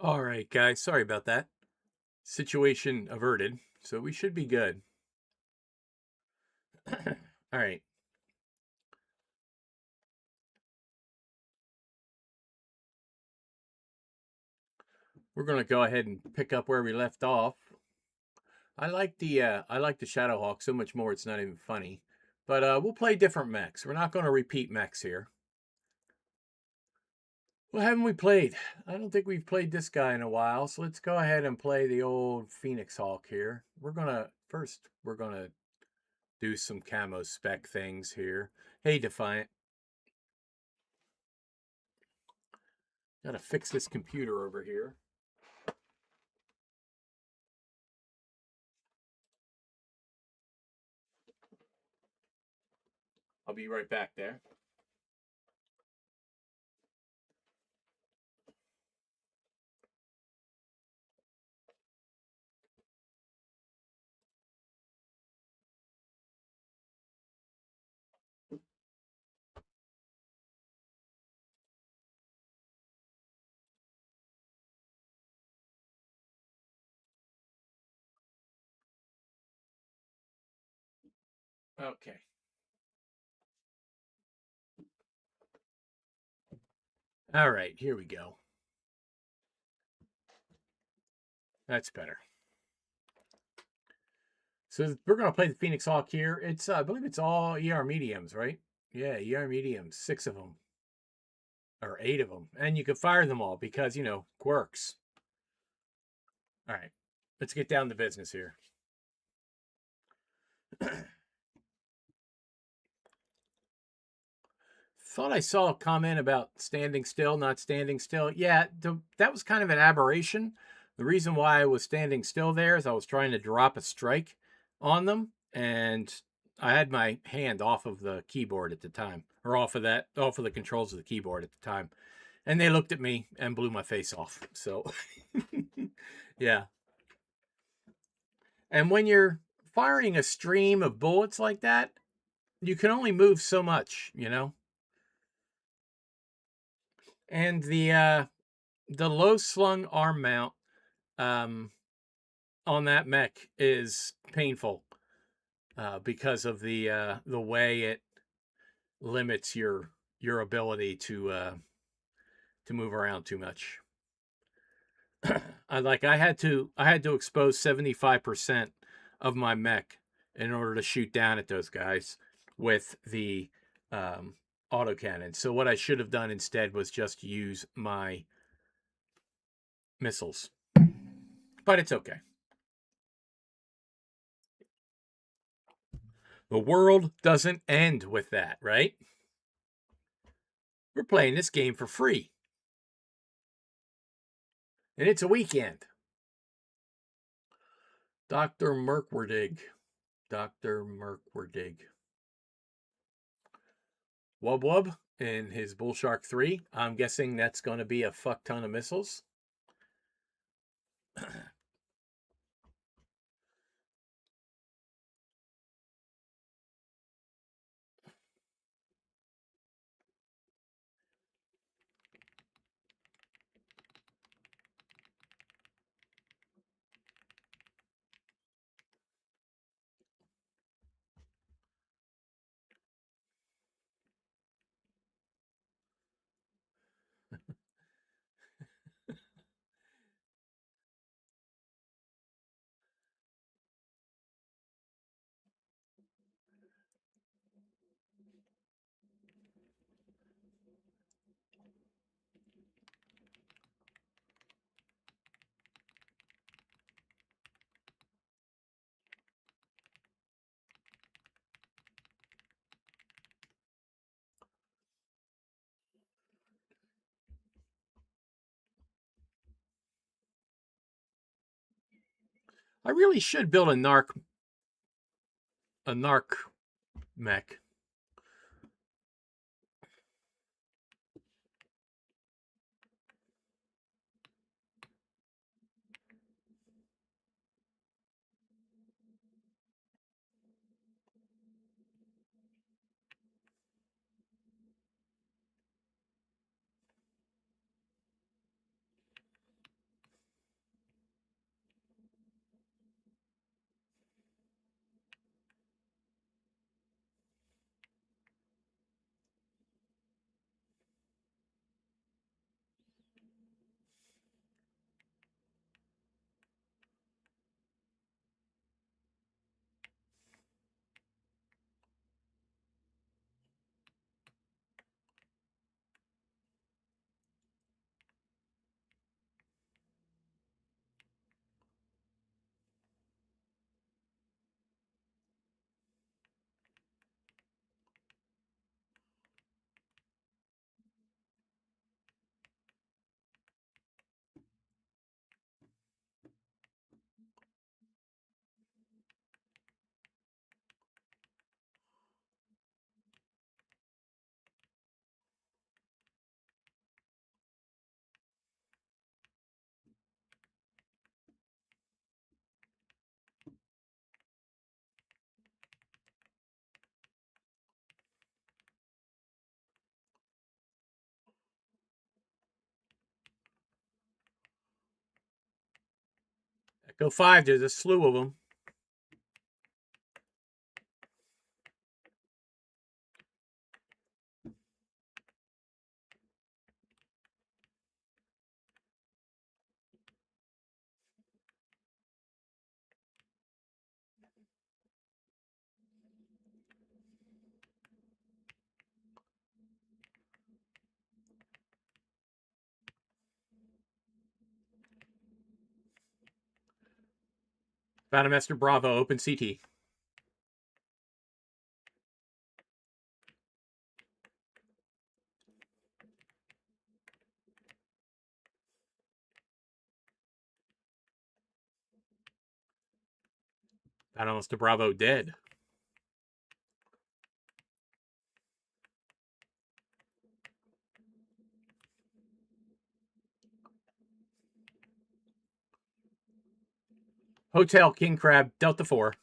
All right, guys. Sorry about that. Situation averted, so we should be good. All right. We're going to go ahead and pick up where we left off. I like the Shadowhawk so much more it's not even funny. But we'll play different mechs. We're not going to repeat mechs here. What haven't we played? I don't think we've played this guy in a while, so let's go ahead and play the old Phoenix Hawk here. We're going to do some camo spec things here. Hey, Defiant. Got to fix this computer over here. I'll be right back there. Okay. All right, here we go. That's better. So we're going to play the Phoenix Hawk here. I believe it's all ER mediums, right? Yeah, ER mediums, 6 of them. Or 8 of them. And you can fire them all because, quirks. All right, let's get down to business here. Thought I saw a comment about standing still, not standing still. Yeah, that was kind of an aberration. The reason why I was standing still there is I was trying to drop a strike on them, and I had my hand off of the keyboard at the time, or off of the controls of the keyboard at the time, and they looked at me and blew my face off. So, yeah. And when you're firing a stream of bullets like that, you can only move so much, And the low slung arm mount um, on that mech is painful because of the way it limits your ability to move around too much. I had to expose 75% of my mech in order to shoot down at those guys with the autocannon. So what I should have done instead was just use my missiles. But it's okay. The world doesn't end with that, right? We're playing this game for free. And it's a weekend. Dr. Merkwardig. Dr. Merkwardig. Wub Wub in his Bull Shark 3. I'm guessing that's going to be a fuck ton of missiles. I really should build a narc mech. Go 5. There's a slew of them. Battlemaster Bravo, open CT. Battlemaster Bravo dead. Hotel King Crab, Delta 4.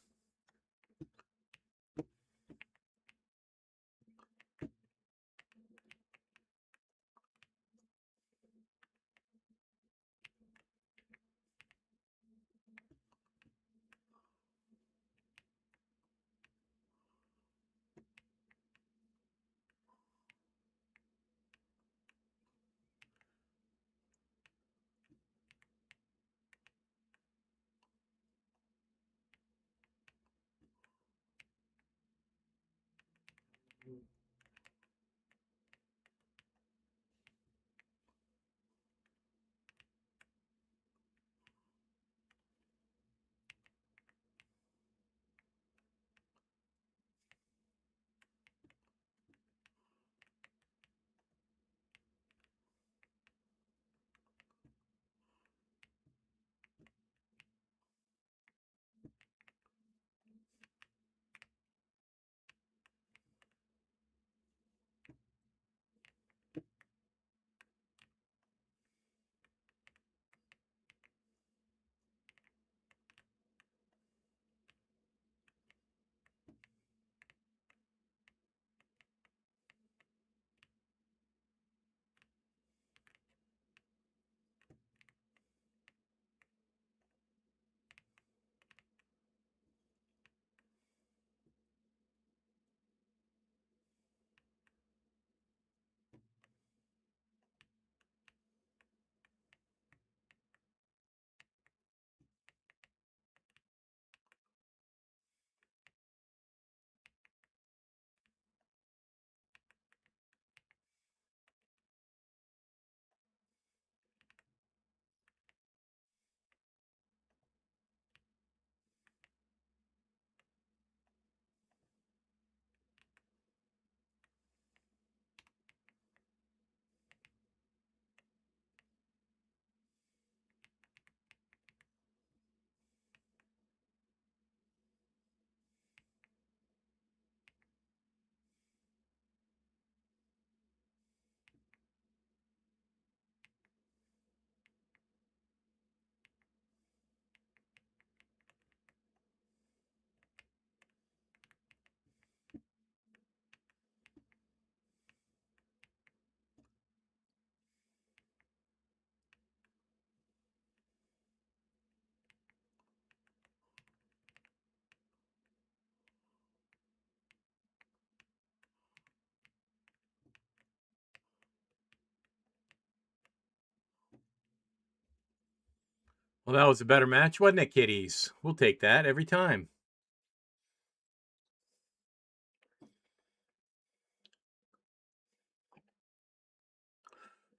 Well, that was a better match, wasn't it, kiddies? We'll take that every time.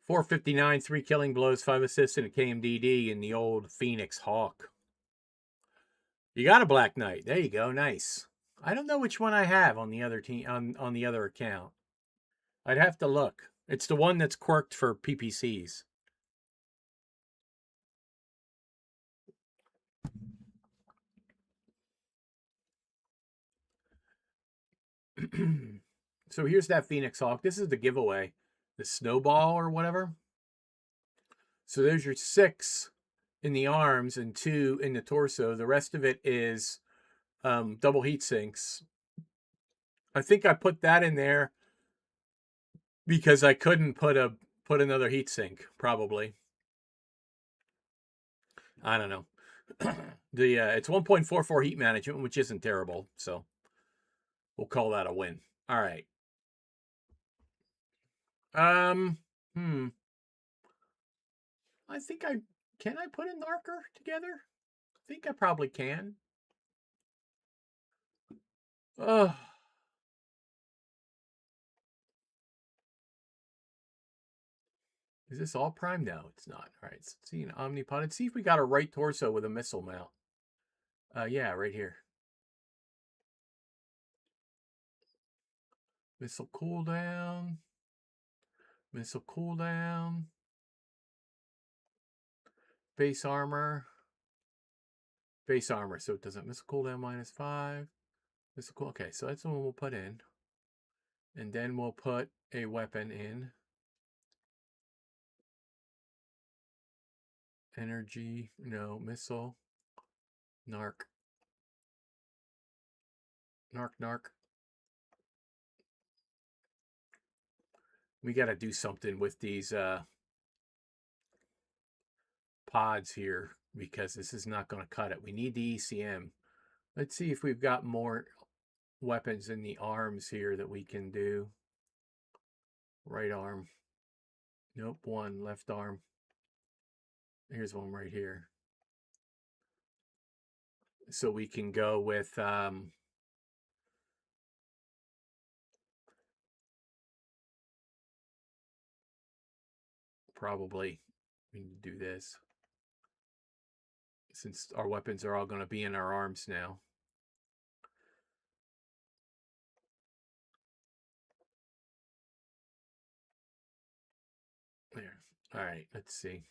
459, 3 killing blows, 5 assists, and a KMDD in the old Phoenix Hawk. You got a Black Knight. There you go. Nice. I don't know which one I have on the other team on the other account. I'd have to look. It's the one that's quirked for PPCs. So here's that Phoenix Hawk. This is the giveaway. The snowball or whatever. So there's your 6 in the arms and 2 in the torso. The rest of it is double heat sinks. I think I put that in there because I couldn't put another heat sink, probably. I don't know. It's 1.44 heat management, which isn't terrible, so we'll call that a win. All right. Um, hmm. I think can I put a narker together? I think I probably can. Ugh. Is this all prime? No, it's not. All right, let's see an Omnipod. Let's see if we got a right torso with a missile mount. Yeah, right here. Missile cooldown. Missile cooldown. Base armor. Base armor, so it doesn't missile cooldown -5. Missile cool. Okay, so that's the one we'll put in. And then we'll put a weapon in. Energy, no, missile. Narc. Narc, narc. We got to do something with these pods here because this is not going to cut it. We need the ECM. Let's see if we've got more weapons in the arms here that we can do. Right arm. Nope, one. Left arm. Here's one right here. So we can go with probably we need to do this since our weapons are all going to be in our arms now. There. All right, let's see.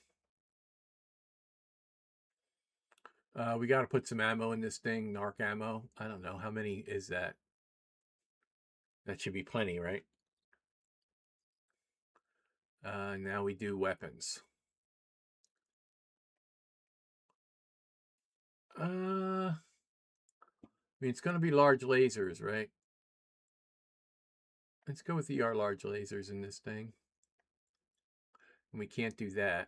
We got to put some ammo in this thing, narc ammo. I don't know. How many is that? That should be plenty, right? Now we do weapons. I mean, it's going to be large lasers, right? Let's go with ER large lasers in this thing. And we can't do that.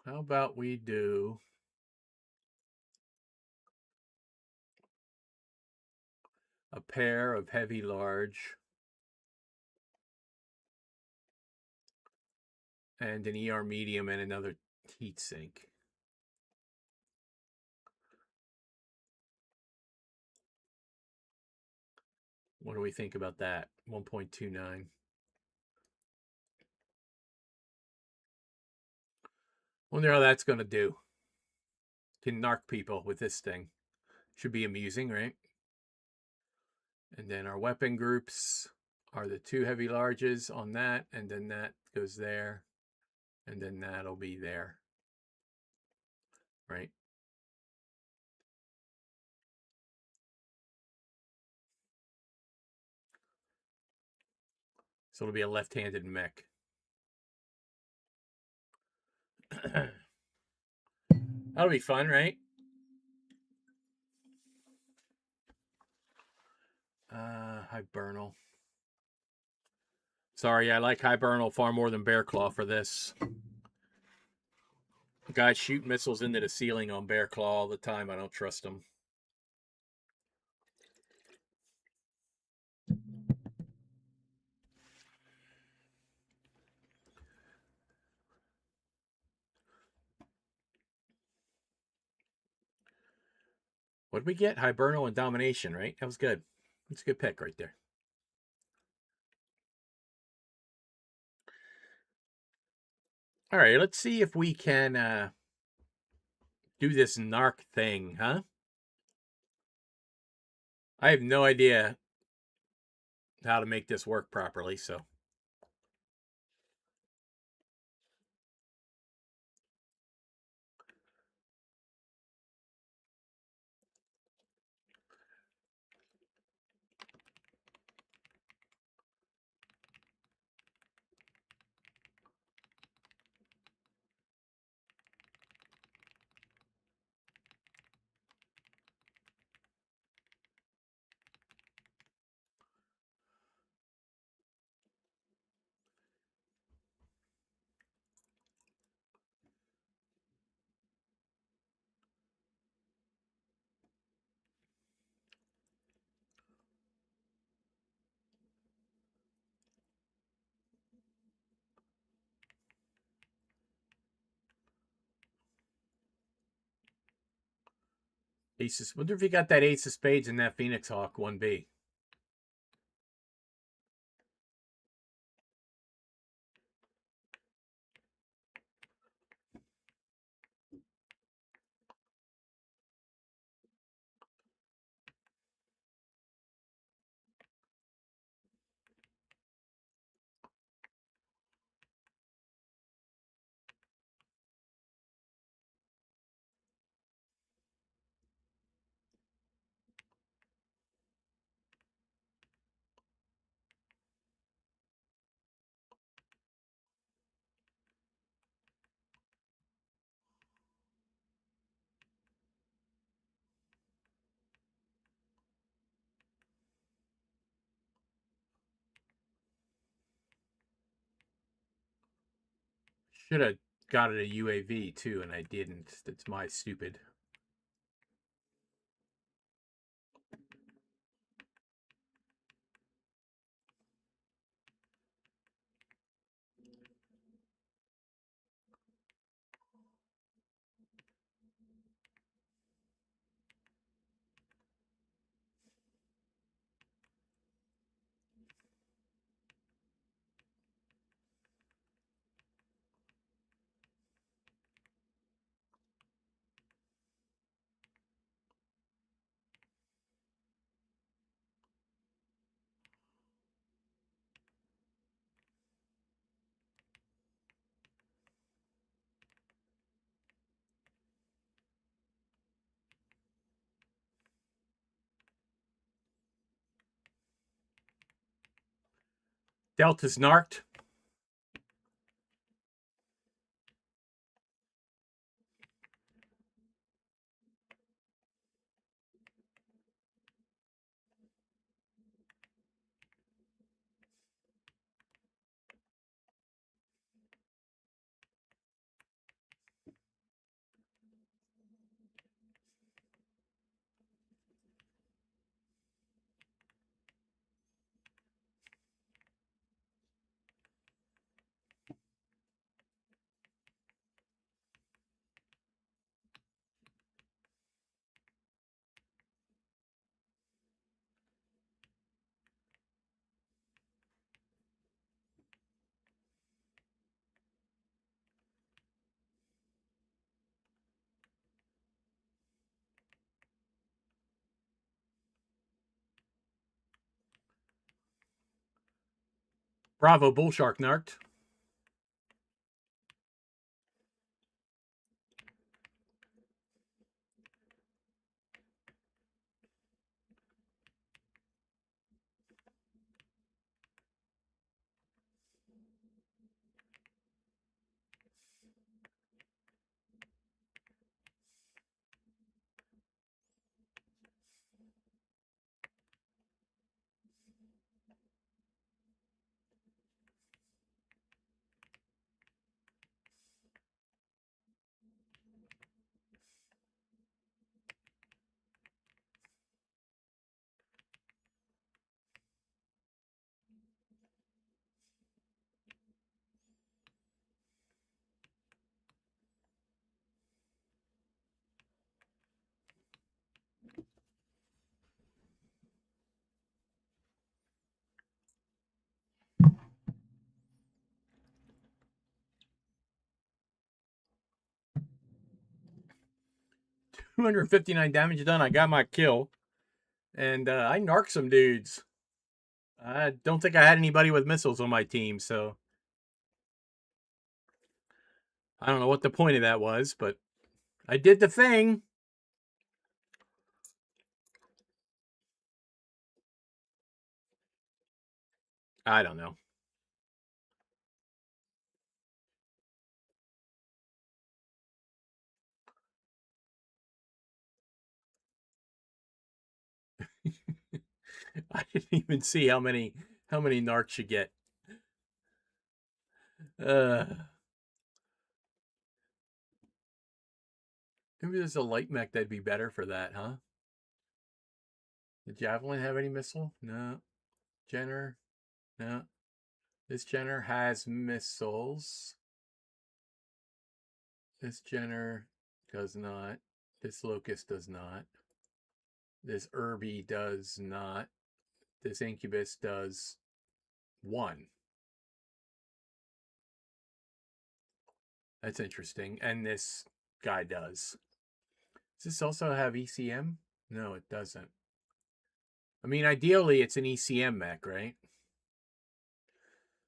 How about we do a pair of heavy large and an ER medium and another heat sink. What do we think about that? 1.29. Wonder how that's going to do. Can narc people with this thing. Should be amusing, right? And then our weapon groups are the 2 heavy larges on that, and then that goes there, and then that'll be there, right? So it'll be a left-handed mech. That'll be fun, right? Hibernal. Sorry, I like Hibernal far more than Bear Claw for this. Guys shoot missiles into the ceiling on Bear Claw all the time. I don't trust them. What did we get? Hibernal and Domination, right? That was good. That's a good pick right there. All right, let's see if we can do this narc thing, huh? I have no idea how to make this work properly, so. Aces. Wonder if he got that ace of spades in that Phoenix Hawk 1B. Should have got it a UAV too, and I didn't. That's my stupid. Delta's narked. Bravo, Bullshark narked. $259 damage done. I got my kill. And I narked some dudes. I don't think I had anybody with missiles on my team, so I don't know what the point of that was, but I did the thing. I don't know. I didn't even see how many narcs you get. Maybe there's a light mech that'd be better for that, huh? The Javelin have any missile? No. Jenner? No. This Jenner has missiles. This Jenner does not. This Locust does not. This Irby does not. This Incubus does 1. That's interesting. And this guy does. Does this also have ECM? No, it doesn't. I mean, ideally, it's an ECM mech, right?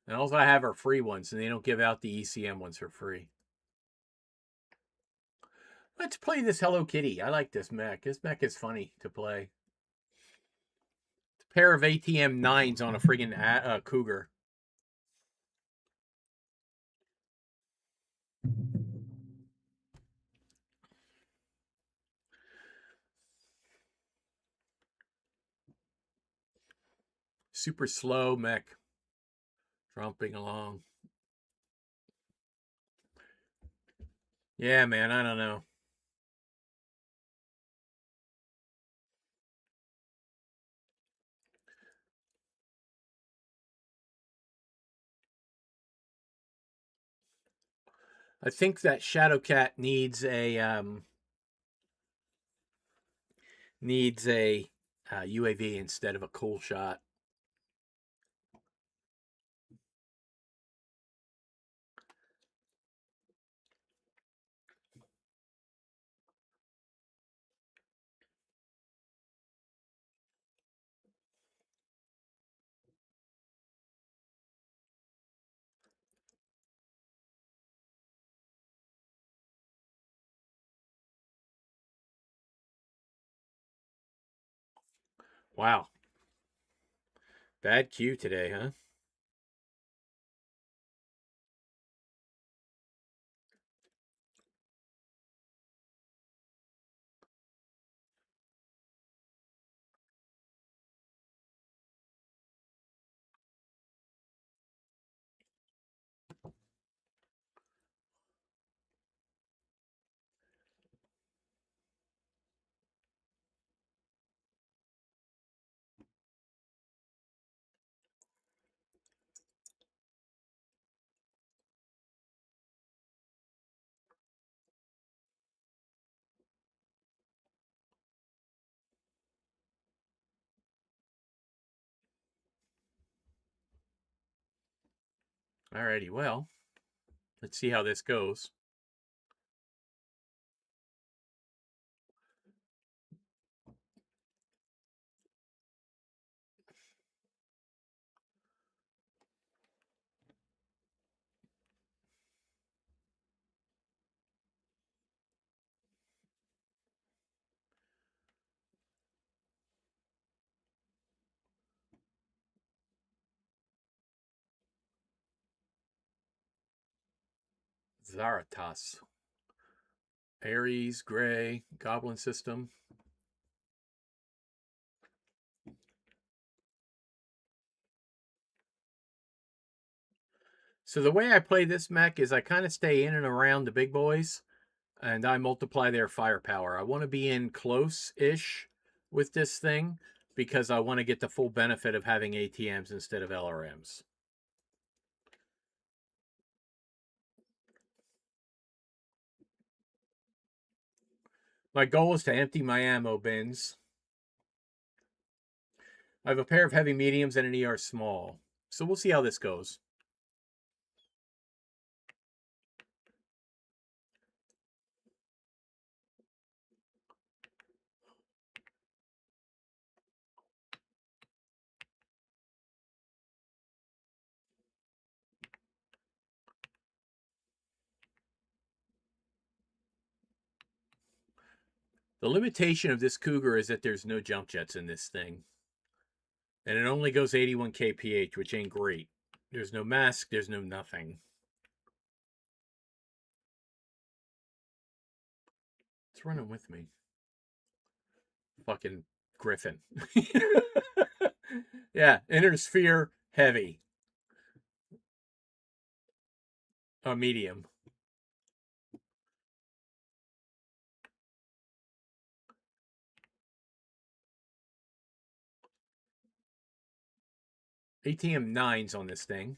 And also I have our free ones, and they don't give out the ECM ones for free. Let's play this Hello Kitty. I like this mech. This mech is funny to play. It's a pair of ATM 9s on a friggin' Cougar. Super slow mech. Tromping along. Yeah, man, I don't know. I think that Shadowcat needs a UAV instead of a cool shot. Wow. Bad cue today, huh? Alrighty, well, let's see how this goes. Zaratas. Ares, Gray, Goblin System. So the way I play this mech is I kind of stay in and around the big boys, and I multiply their firepower. I want to be in close-ish with this thing because I want to get the full benefit of having ATMs instead of LRMs. My goal is to empty my ammo bins. I have a pair of heavy mediums and an ER small. So we'll see how this goes. The limitation of this Cougar is that there's no jump jets in this thing. And it only goes 81 kph, which ain't great. There's no mask, there's no nothing. It's running with me. Fucking Griffin. Yeah, inner sphere, heavy. A medium. ATM 9s on this thing.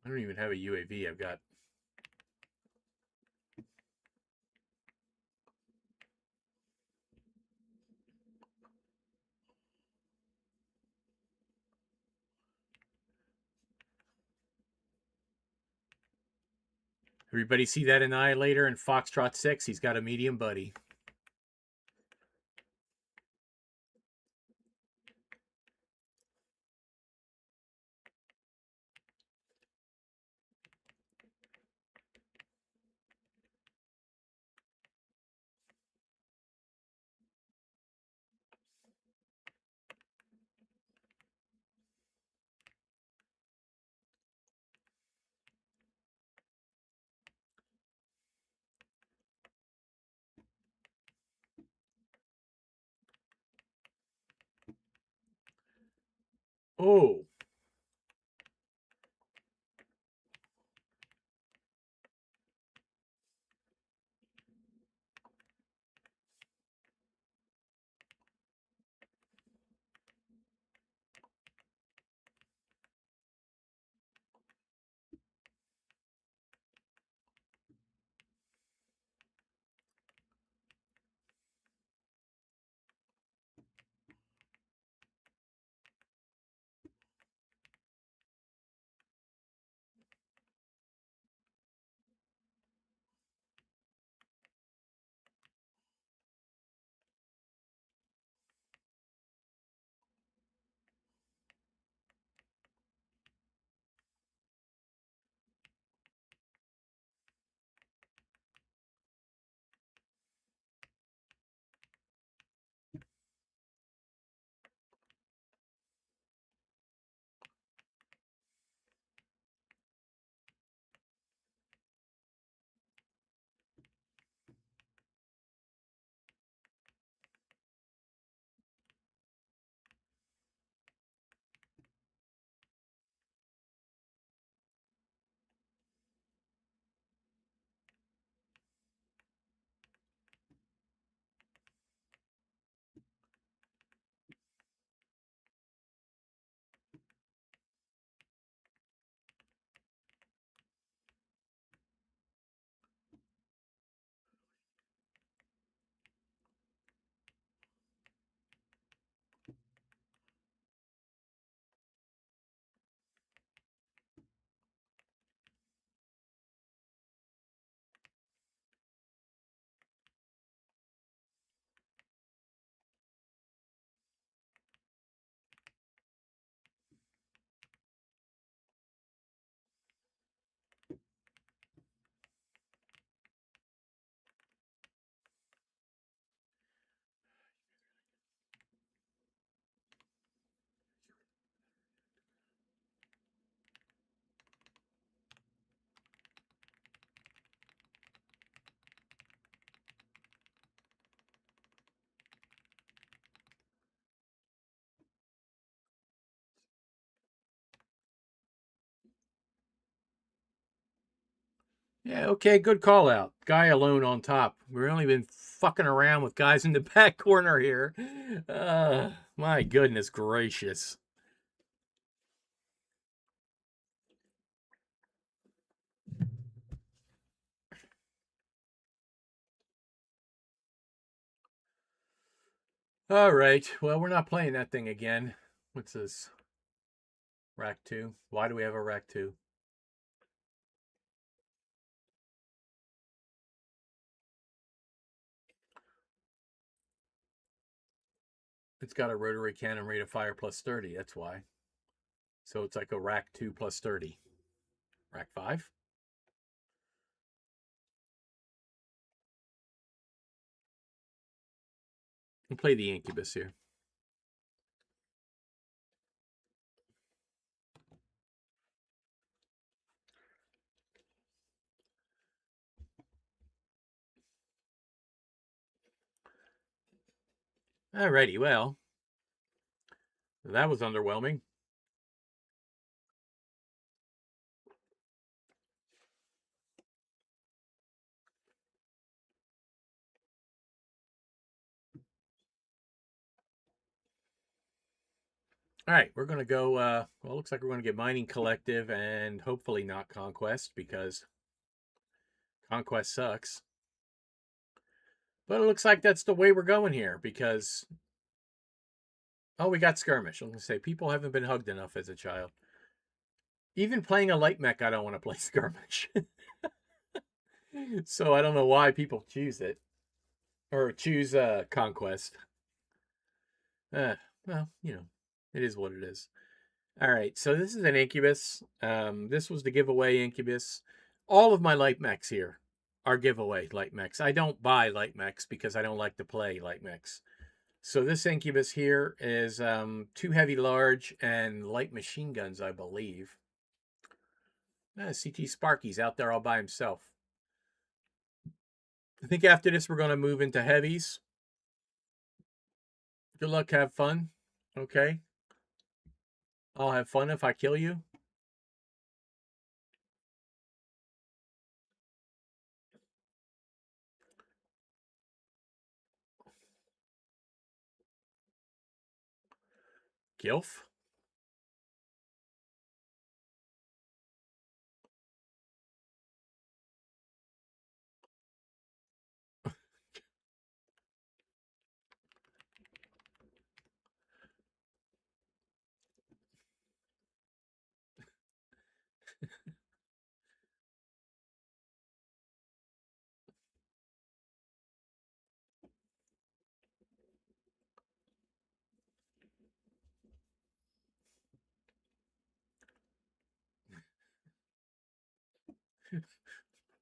I don't even have a UAV. I've got... Everybody see that Annihilator in Foxtrot 6? He's got a medium buddy. Oh. Yeah, okay, good call out. Guy alone on top. We've only been fucking around with guys in the back corner here. My goodness gracious. All right. Well, we're not playing that thing again. What's this? Rack 2. Why do we have a Rack 2? It's got a rotary cannon rate of fire plus 30. That's why. So it's like a Rack 2 plus 30. Rack 5? We'll play the Incubus here. Alrighty, well, that was underwhelming. All right, we're going to go, well, it looks like we're going to get Mining Collective and hopefully not Conquest because Conquest sucks. But it looks like that's the way we're going here because, oh, we got Skirmish. I'm going to say people haven't been hugged enough as a child. Even playing a light mech, I don't want to play Skirmish. So I don't know why people choose it or choose Conquest. Well, it is what it is. All right, so this is an Incubus. This was the giveaway Incubus. All of my light mechs here are giveaway light mechs. I don't buy light mechs because I don't like to play light mechs. So this Incubus here is 2 heavy large and light machine guns, I believe. CT Sparky's out there all by himself. I think after this we're going to move into heavies. Good luck, have fun. Okay. I'll have fun if I kill you. Gilf?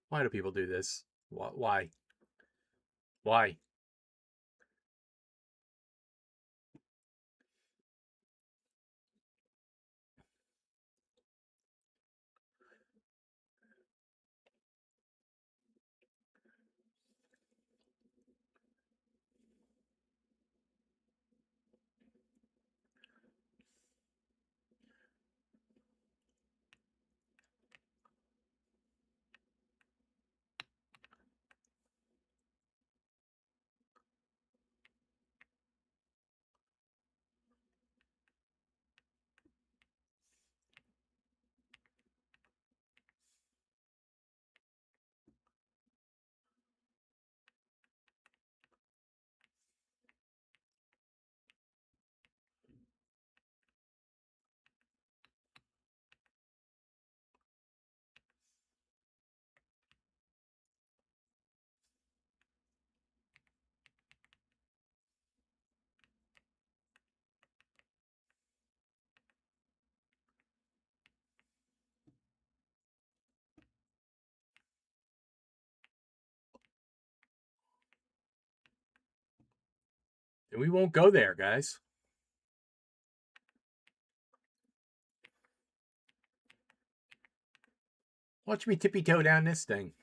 Why do people do this? Why? Why? We won't go there, guys. Watch me tippy toe down this thing.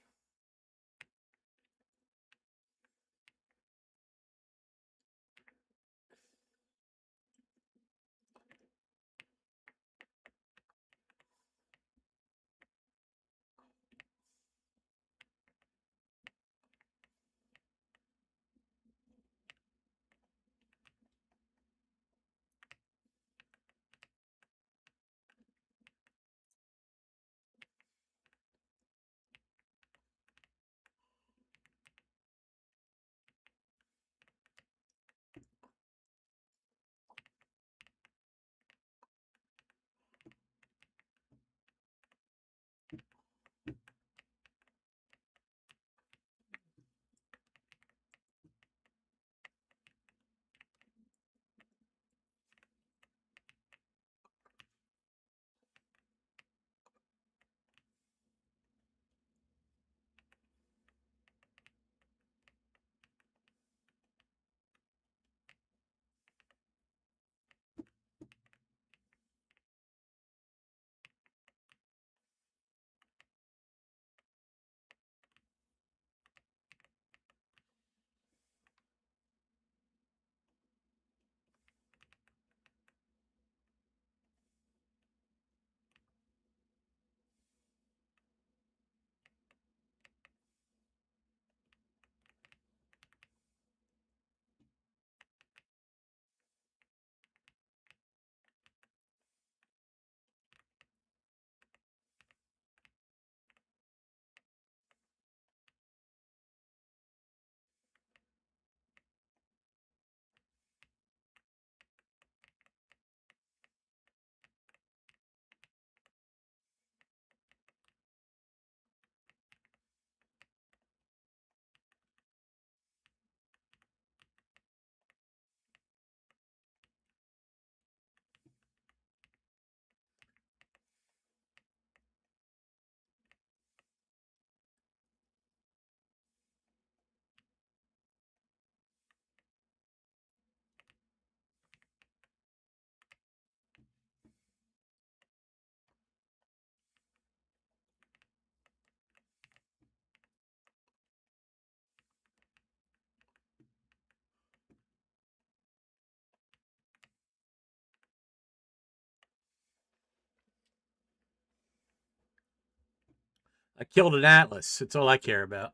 I killed an Atlas. That's all I care about.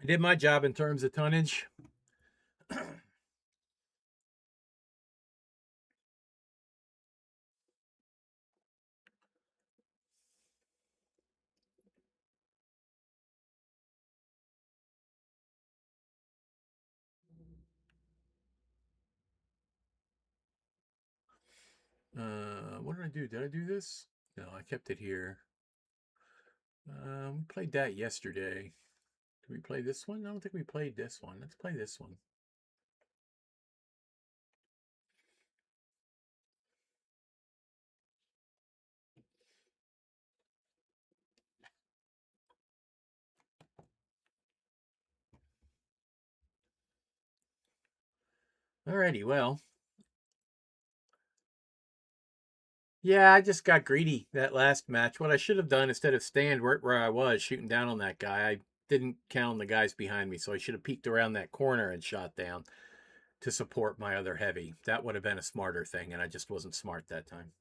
I did my job in terms of tonnage. What did I do? Did I do this? No, I kept it here. We played that yesterday. Did we play this one? I don't think we played this one. Let's play this one. Alrighty, well. Yeah, I just got greedy that last match. What I should have done instead of stand where I was shooting down on that guy, I didn't count on the guys behind me, so I should have peeked around that corner and shot down to support my other heavy. That would have been a smarter thing, and I just wasn't smart that time.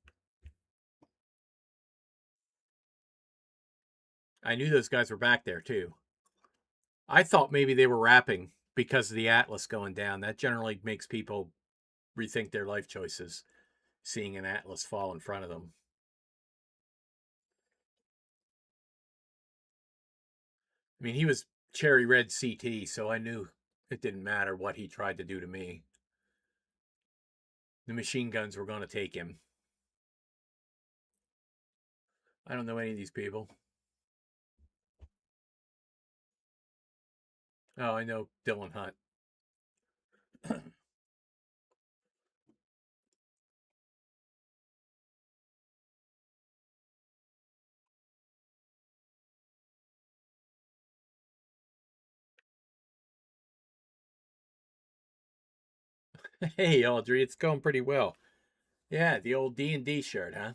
I knew those guys were back there too. I thought maybe they were wrapping because of the Atlas going down. That generally makes people rethink their life choices, seeing an Atlas fall in front of them. I mean, he was cherry red CT, so I knew it didn't matter what he tried to do to me. The machine guns were going to take him. I don't know any of these people. Oh, I know Dylan Hunt. Hey, Audrey, it's going pretty well. Yeah, the old D&D shirt, huh?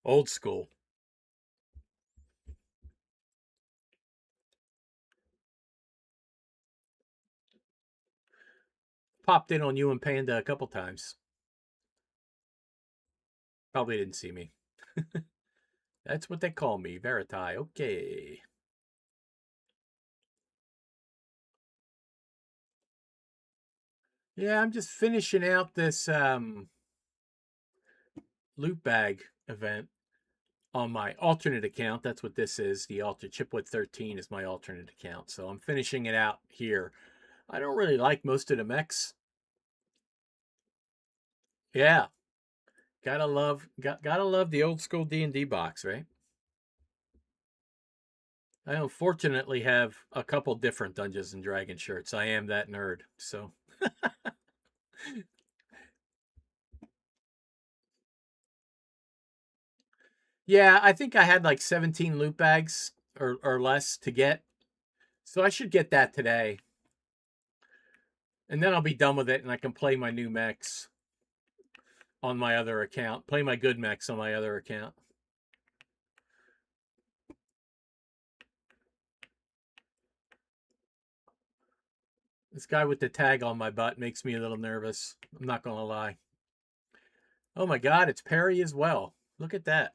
Old school. Popped in on you and Panda a couple times. Probably didn't see me. That's what they call me, Veriti. Okay. Yeah, I'm just finishing out this loot bag event on my alternate account. That's what this is. The ChipWit 13 is my alternate account. So I'm finishing it out here. I don't really like most of the mechs. Yeah. Gotta love the old school D&D box, right? I unfortunately have a couple different Dungeons and Dragons shirts. I am that nerd. So yeah, I think I had like 17 loot bags or less to get. So I should get that today. And then I'll be done with it and I can play my new mechs on my other account. Play my good mechs on my other account. This guy with the tag on my butt makes me a little nervous. I'm not going to lie. Oh my God, it's Perry as well. Look at that.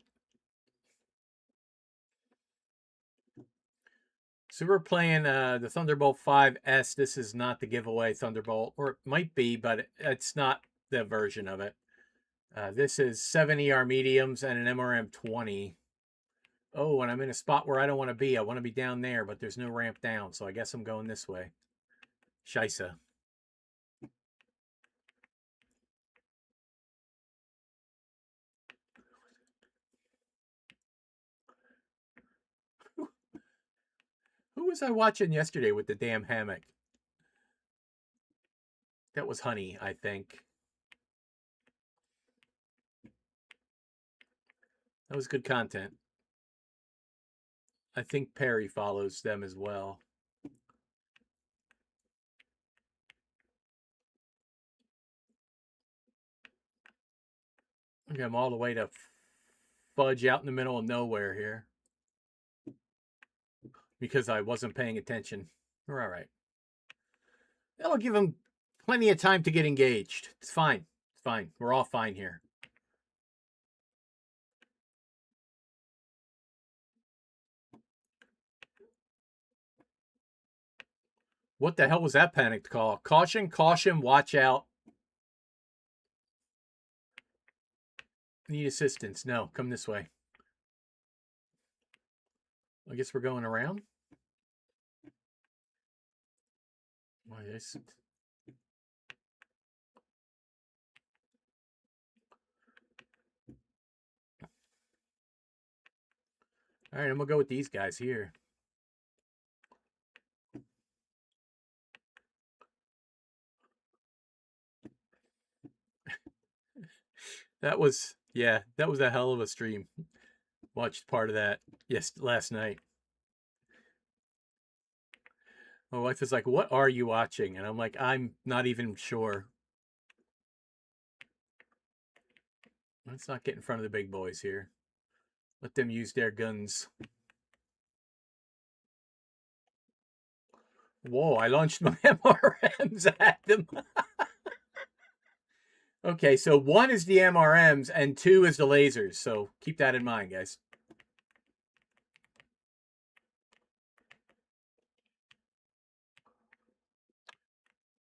So we're playing the Thunderbolt 5S. This is not the giveaway Thunderbolt, or it might be, but it's not the version of it. This is 7 ER mediums and an MRM 20. Oh, and I'm in a spot where I don't want to be. I want to be down there, but there's no ramp down, so I guess I'm going this way. Scheisse. Who was I watching yesterday with the damn hammock? That was Honey, I think. That was good content. I think Perry follows them as well. Okay, I'm all the way to fudge out in the middle of nowhere here because I wasn't paying attention. We're all right. That'll give them plenty of time to get engaged. It's fine. It's fine. We're all fine here. What the hell was that panicked call? Caution, caution, watch out. Need assistance. No, come this way. I guess we're going around. Why this? All right, I'm gonna go with these guys here. That was, yeah, that was a hell of a stream. Watched part of that last night. My wife is like, "What are you watching?" And I'm like, "I'm not even sure." Let's not get in front of the big boys here. Let them use their guns. Whoa, I launched my MRMs at them. Okay, so 1 is the MRMs and 2 is the lasers. So keep that in mind, guys.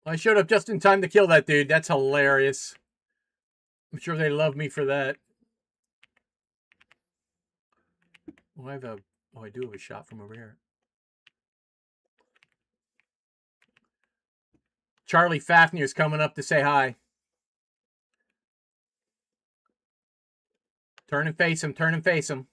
I showed up just in time to kill that dude. That's hilarious. I'm sure they love me for that. Oh, I do have a shot from over here. Charlie Fafnir is coming up to say hi. Turn and face him. Turn and face him.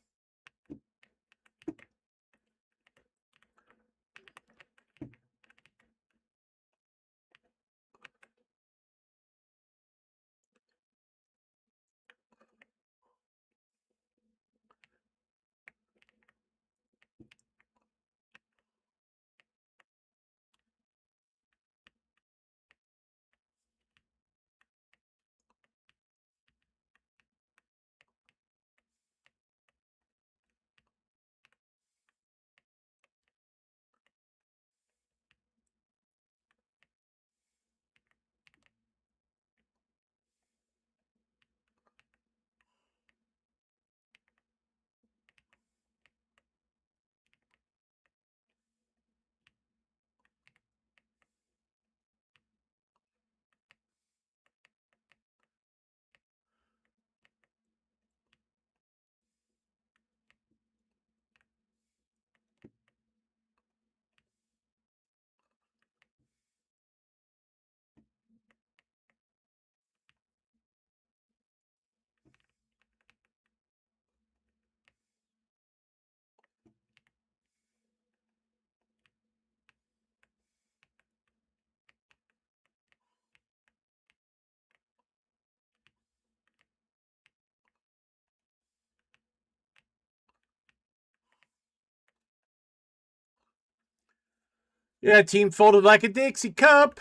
Yeah, team folded like a Dixie cup.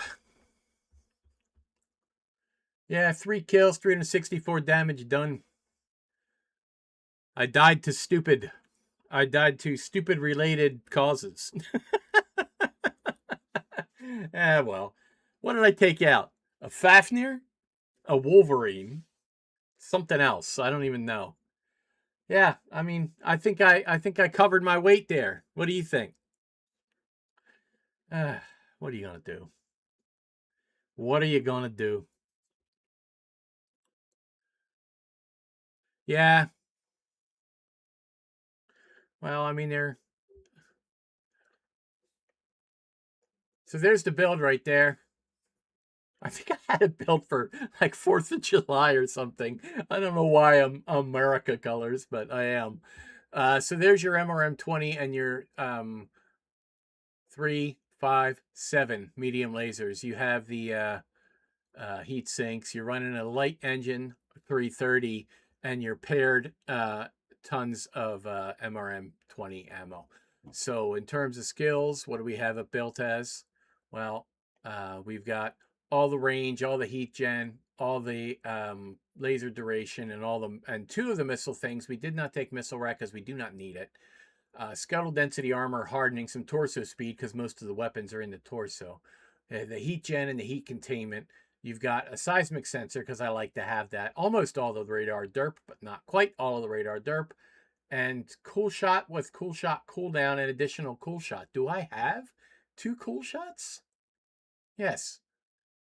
Yeah, 3 kills, 364 damage done. I died to stupid related causes. Well. What did I take out? A Fafnir? A Wolverine? Something else. I don't even know. Yeah, I mean, I think I covered my weight there. What do you think? What are you gonna do? What are you gonna do? Yeah. Well, I mean, so there's the build right there. I think I had it built for like 4th of July or something. I don't know why I'm America colors, but I am. So there's your MRM-20 and your 3, 5, 7 medium lasers. You have the heat sinks. You're running a light engine 330 and you're paired tons of MRM-20 ammo. So in terms of skills, what do we have it built as? Well, we've got all the range, all the heat gen, all the laser duration, and 2 of the missile things. We did not take missile rack because we do not need it. Skeletal density armor, hardening, some torso speed because most of the weapons are in the torso. The heat gen and the heat containment. You've got a seismic sensor because I like to have that. Almost all of the radar derp, but not quite all of the radar derp. And cool shot with cool shot cooldown and additional cool shot. Do I have 2 cool shots? Yes.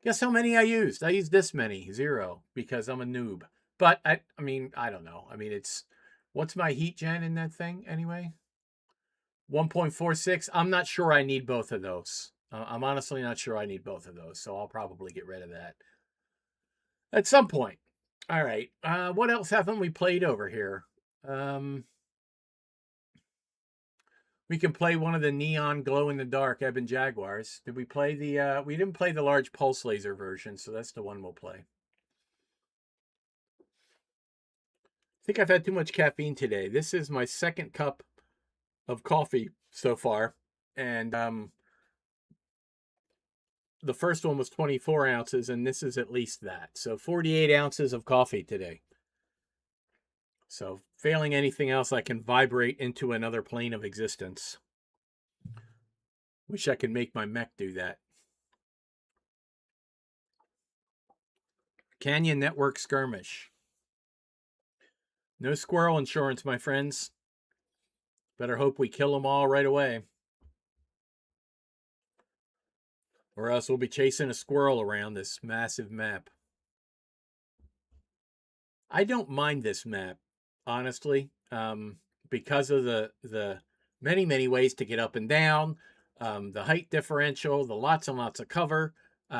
Guess how many I used? I used this many, 0, because I'm a noob. But I mean, I don't know. I mean, what's my heat gen in that thing anyway? 1.46. I'm not sure I need both of those. I'm honestly not sure I need both of those, so I'll probably get rid of that at some point. All right. What else haven't we played over here? We can play one of the neon glow in the dark Ebon Jaguars. Did we play the we didn't play the large pulse laser version, so that's the one we'll play. I think I've had too much caffeine today. This is my second cup of coffee so far, and the first one was 24 ounces, and this is at least that. So 48 ounces of coffee today. So failing anything else, I can vibrate into another plane of existence. Wish I could make my mech do that. Canyon Network Skirmish. No squirrel insurance, my friends. Better hope we kill them all right away. Or else we'll be chasing a squirrel around this massive map. I don't mind this map, honestly, because of the many ways to get up and down, the height differential, the lots and lots of cover.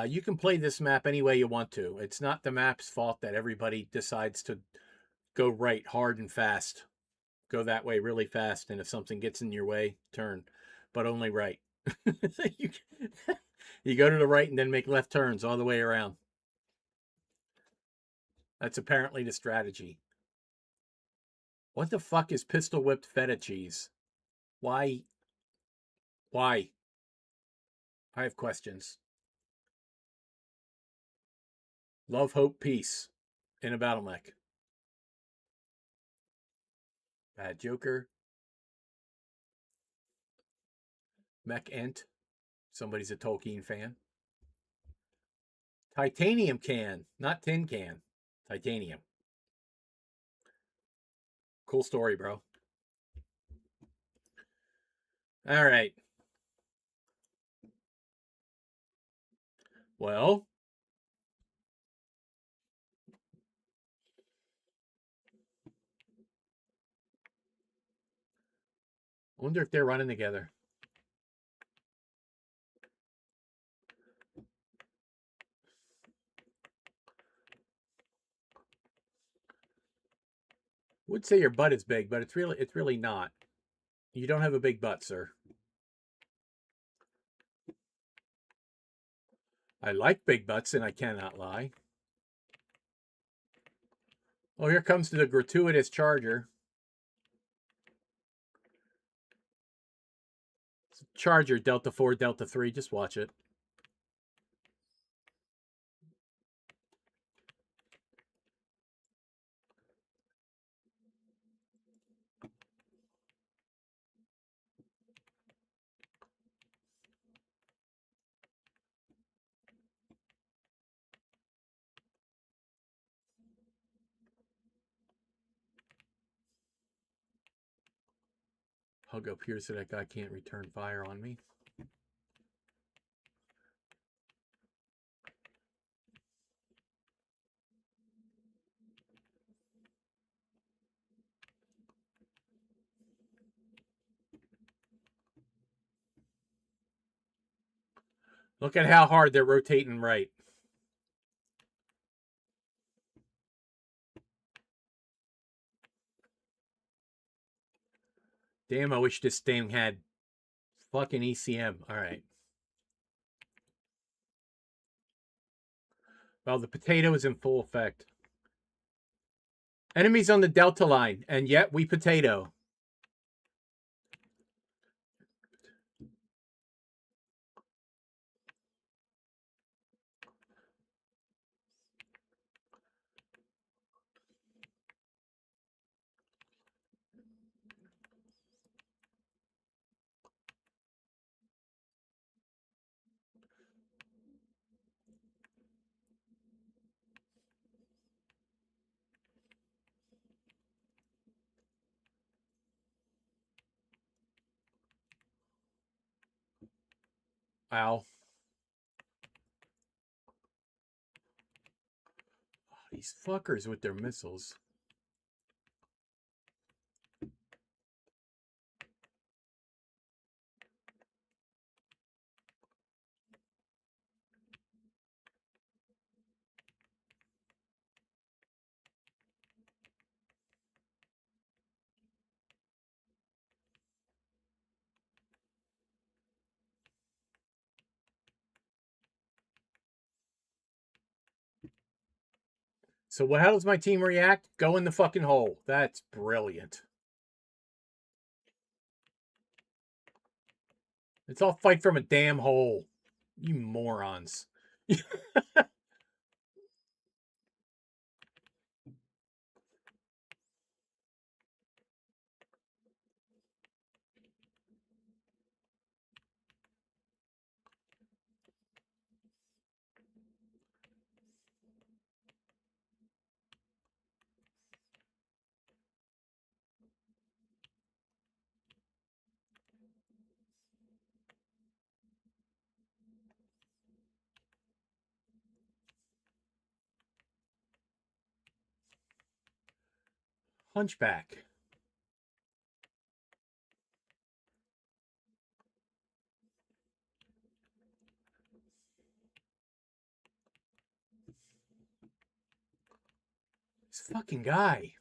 You can play this map any way you want to. It's not the map's fault that everybody decides to go right hard and fast. Go that way really fast, and if something gets in your way, turn, but only right. You go to the right and then make left turns all the way around. That's apparently the strategy. What the fuck is pistol whipped feta cheese? Why? Why? I have questions. Love, hope, peace in a battle mech. Bad Joker. Mech Ent. Somebody's a Tolkien fan. Titanium can, not tin can. Titanium. Cool story, bro. All right. Well, I wonder if they're running together. Would say your butt is big, but it's really not. You don't have a big butt, sir. I like big butts, and I cannot lie. Oh, here comes the gratuitous charger. Charger, Delta 4, Delta 3. Just watch it. Hug up here so that guy can't return fire on me. Look at how hard they're rotating right. Damn, I wish this thing had fucking ECM. All right. Well, the potato is in full effect. Enemies on the Delta line, and yet we potato. Ow. Oh, these fuckers with their missiles. So how does my team react? Go in the fucking hole. That's brilliant. Let's all fight from a damn hole. You morons. Hunchback. This fucking guy.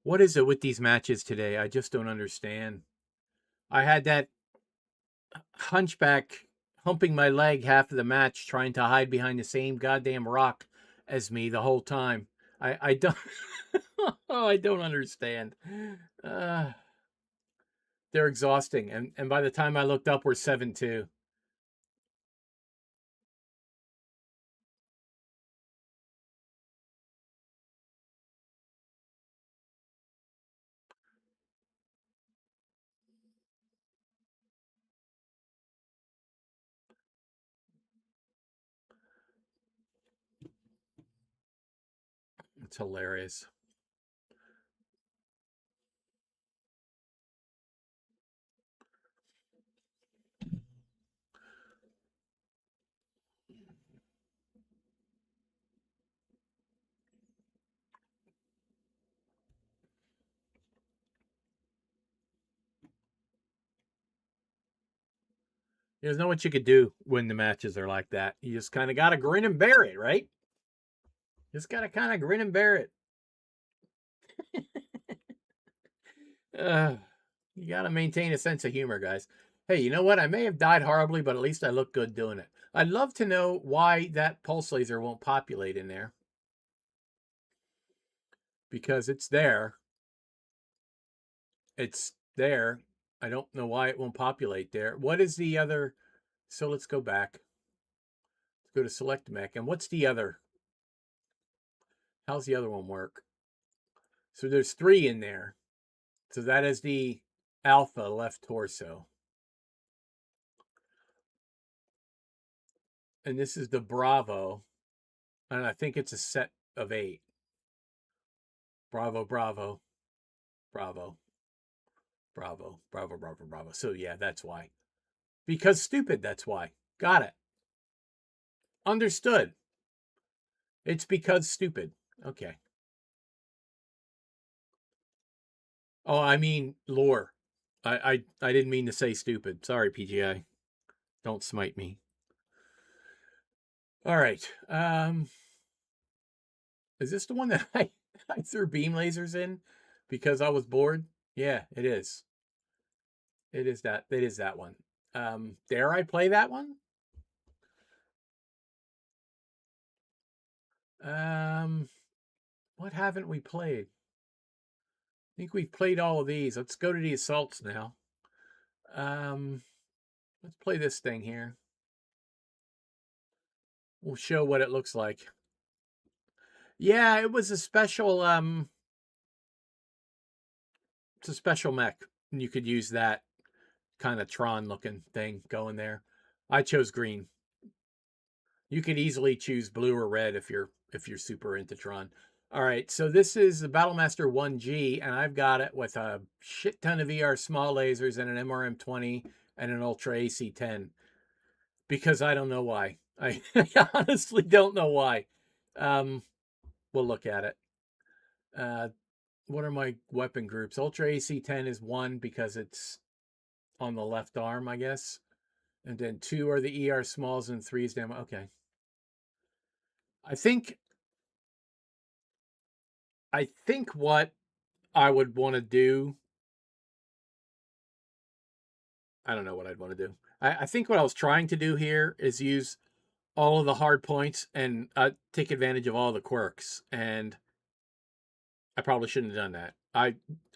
What is it with these matches today? I just don't understand. I had that hunchback humping my leg half of the match, trying to hide behind the same goddamn rock as me the whole time. I don't. Oh, I don't understand. Uh, they're exhausting, and by the time I looked up, we're 7-2. It's hilarious. There's not what you could do when the matches are like that. You just kind of got to grin and bear it, right? Just got to kind of grin and bear it. You got to maintain a sense of humor, guys. Hey, you know what? I may have died horribly, but at least I look good doing it. I'd love to know why that pulse laser won't populate in there. Because it's there. It's there. I don't know why it won't populate there. What is the other? So let's go back. Let's go to select mech. And what's the other? How's the other one work? So there's 3 in there. So that is the alpha left torso. And this is the Bravo. And I think it's a set of 8. Bravo, Bravo, Bravo, Bravo, Bravo, Bravo, Bravo. So yeah, that's why. Because stupid, that's why. Got it. Understood. It's because stupid. Okay. Oh, I mean lore. I didn't mean to say stupid. Sorry, PGI. Don't smite me. All right. Is this the one that I threw beam lasers in because I was bored? Yeah, it is. It is that. It is that one. Dare I play that one? Um, what haven't we played? I think we've played all of these. Let's go to the assaults now. Um, let's play this thing here. We'll show what it looks like. Yeah, it was a special it's a special mech. And you could use that kind of Tron looking thing going there. I chose green. You could easily choose blue or red if you're super into Tron. All right, so this is the Battlemaster 1G, and I've got it with a shit ton of ER small lasers and an MRM-20 and an Ultra AC-10 because I don't know why. I honestly don't know why. Um, we'll look at it. Uh, what are my weapon groups? Ultra AC-10 is 1 because it's on the left arm, I guess. And then 2 are the ER smalls and 3 is demo. Okay. I think what I would want to do, I don't know what I'd want to do. I think what I was trying to do here is use all of the hard points and take advantage of all the quirks. And I probably shouldn't have done that.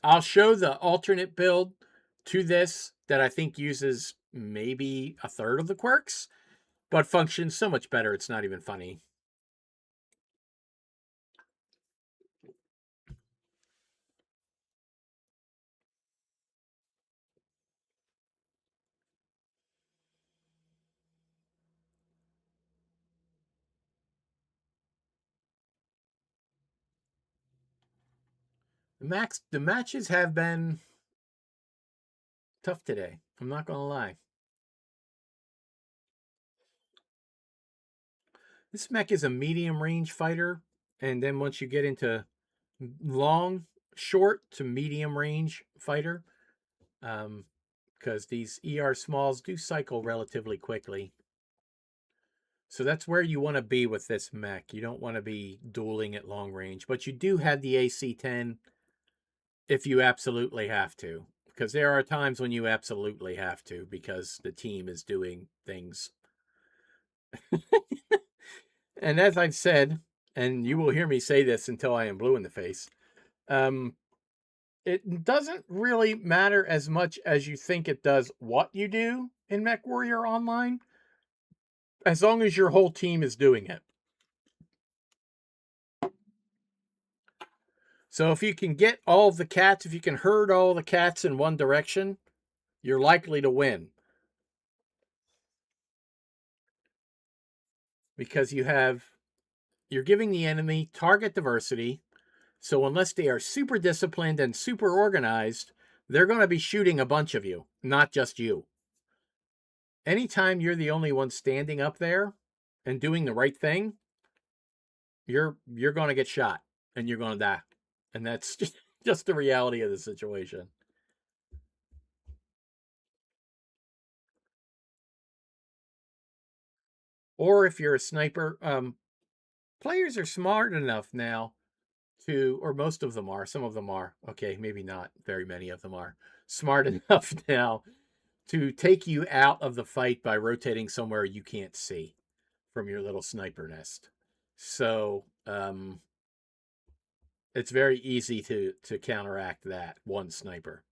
I'll show the alternate build to this that I think uses maybe a third of the quirks, but functions so much better it's not even funny. The matches have been tough today. I'm not gonna lie. This mech is a medium range fighter, and then once you get into long, short to medium range fighter, because these ER smalls do cycle relatively quickly. So that's where you want to be with this mech. You don't want to be dueling at long range, but you do have the AC-10 if you absolutely have to. Because there are times when you absolutely have to because the team is doing things. And as I've said, and you will hear me say this until I am blue in the face, it doesn't really matter as much as you think it does what you do in MechWarrior Online, as long as your whole team is doing it. So if you can get all the cats, if you can herd all the cats in one direction, you're likely to win. Because you're giving the enemy target diversity. So unless they are super disciplined and super organized, they're going to be shooting a bunch of you, not just you. Anytime you're the only one standing up there and doing the right thing, you're going to get shot and you're going to die. And that's just the reality of the situation. Or if you're a sniper, players are smart enough now to, or most of them are, some of them are, okay, maybe not very many of them are, smart enough now to take you out of the fight by rotating somewhere you can't see from your little sniper nest. So it's very easy to counteract that one sniper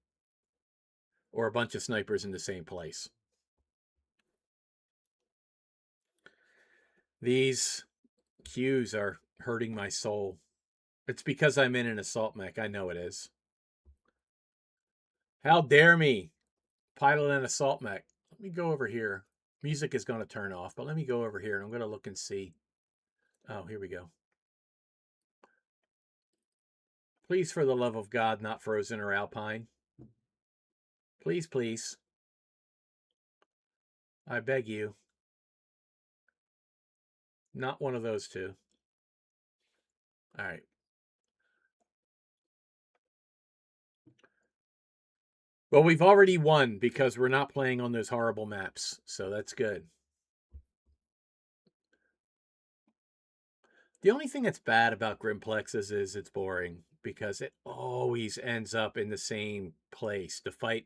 or a bunch of snipers in the same place. These cues are hurting my soul. It's because I'm in an assault mech. I know it is. How dare me pilot an assault mech? Let me go over here. Music is going to turn off, but let me go over here and I'm going to look and see. Oh, here we go. Please, for the love of God, not Frozen or Alpine. Please, please. I beg you. Not one of those two. All right. Well, we've already won because we're not playing on those horrible maps. So that's good. The only thing that's bad about Grimplexes is it's boring because it always ends up in the same place. The fight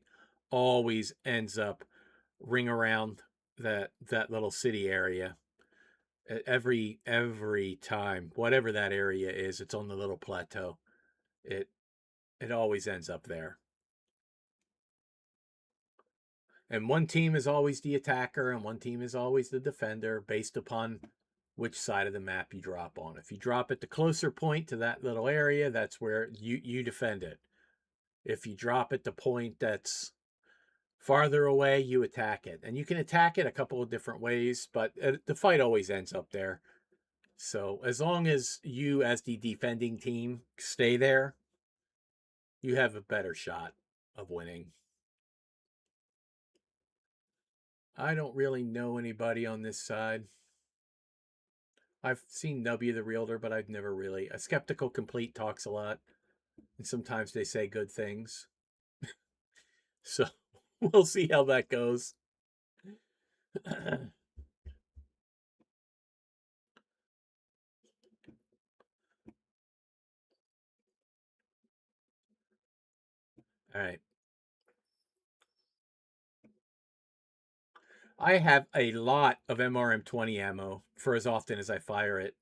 always ends up ring around that little city area. Every time, whatever that area is, it's on the little plateau. It it always ends up there. And one team is always the attacker and one team is always the defender based upon which side of the map you drop on. If you drop at the closer point to that little area, that's where you defend it. If you drop at the point that's farther away, you attack it. And you can attack it a couple of different ways, but the fight always ends up there. So as long as you, as the defending team, stay there, you have a better shot of winning. I don't really know anybody on this side. I've seen W the Realtor, but I've never really. A Skeptical Complete talks a lot, and sometimes they say good things. So we'll see how that goes. All right. I have a lot of MRM-20 ammo for as often as I fire it.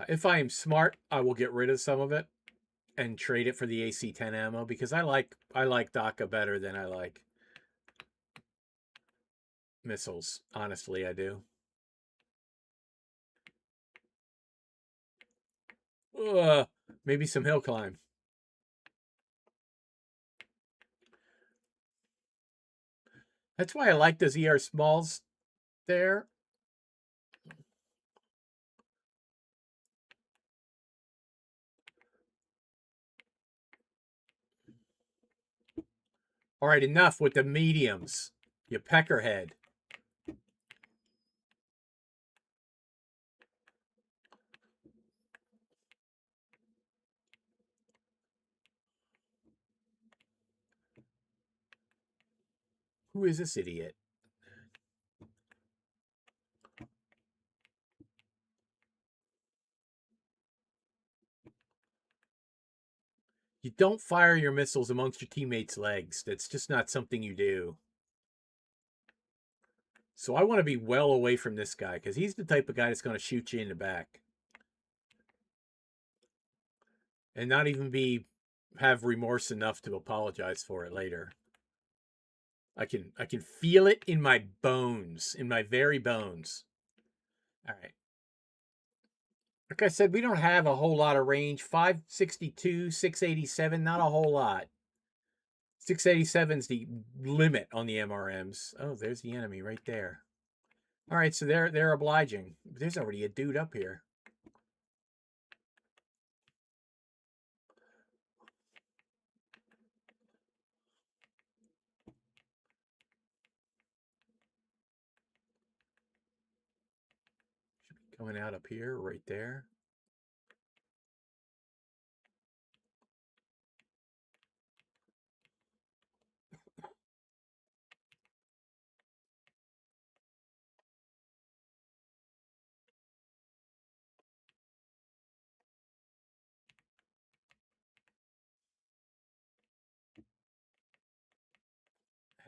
If I am smart, I will get rid of some of it and trade it for the AC-10 ammo because I like DACA better than I like missiles. Honestly, I do. Maybe some hill climb. That's why I like those ER smalls there. All right, enough with the mediums, you peckerhead. Who is this idiot? You don't fire your missiles amongst your teammates' legs. That's just not something you do. So I want to be well away from this guy because he's the type of guy that's going to shoot you in the back. And not even have remorse enough to apologize for it later. I can feel it in my bones, in my very bones. All right. Like I said, we don't have a whole lot of range. 562, 687, not a whole lot. 687 is the limit on the MRMs. Oh, there's the enemy right there. All right, so they're obliging. There's already a dude up here. Should be coming out up here, right there.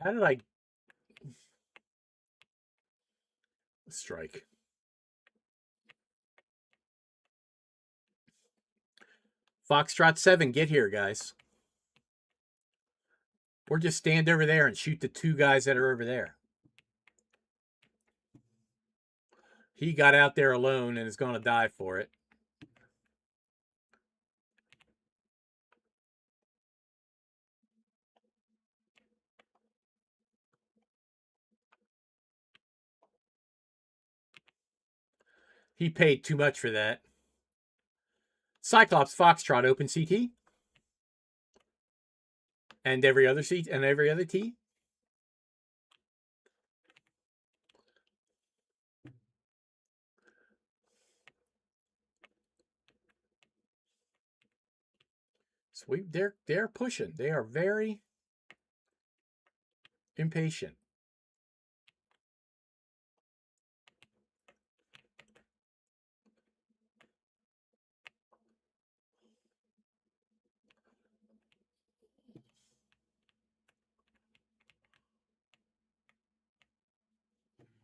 How did I strike? Foxtrot 7, get here, guys. Or just stand over there and shoot the two guys that are over there. He got out there alone and is going to die for it. He paid too much for that. Cyclops Foxtrot open CT. And every other CT and every other T. So they're pushing. They are very impatient.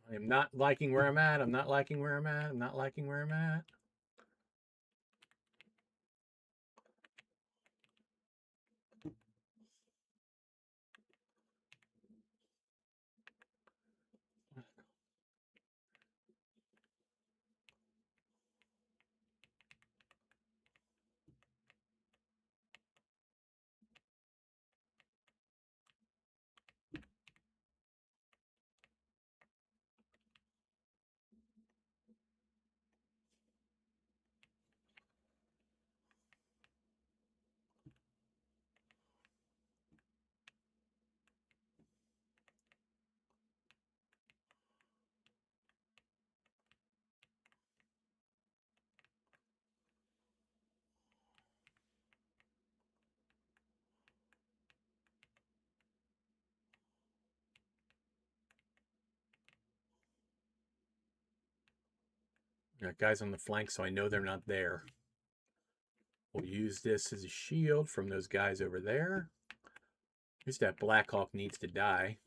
I am not liking where I'm at. I'm not liking where I'm at. I'm not liking where I'm at. Got guys on the flank, so I know they're not there. We'll use this as a shield from those guys over there. At least that Blackhawk needs to die.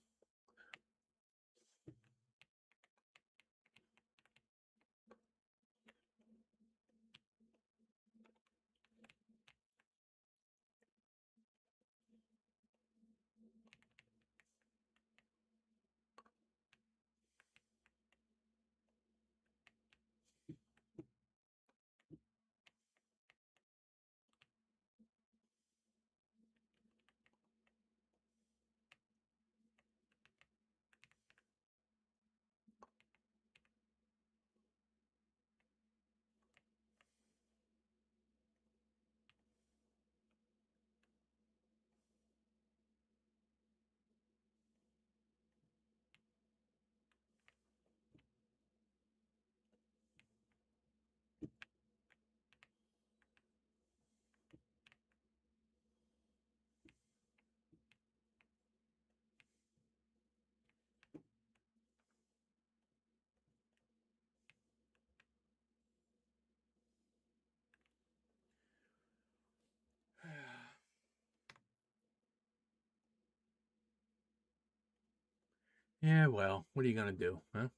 Yeah, well, what are you going to do, huh?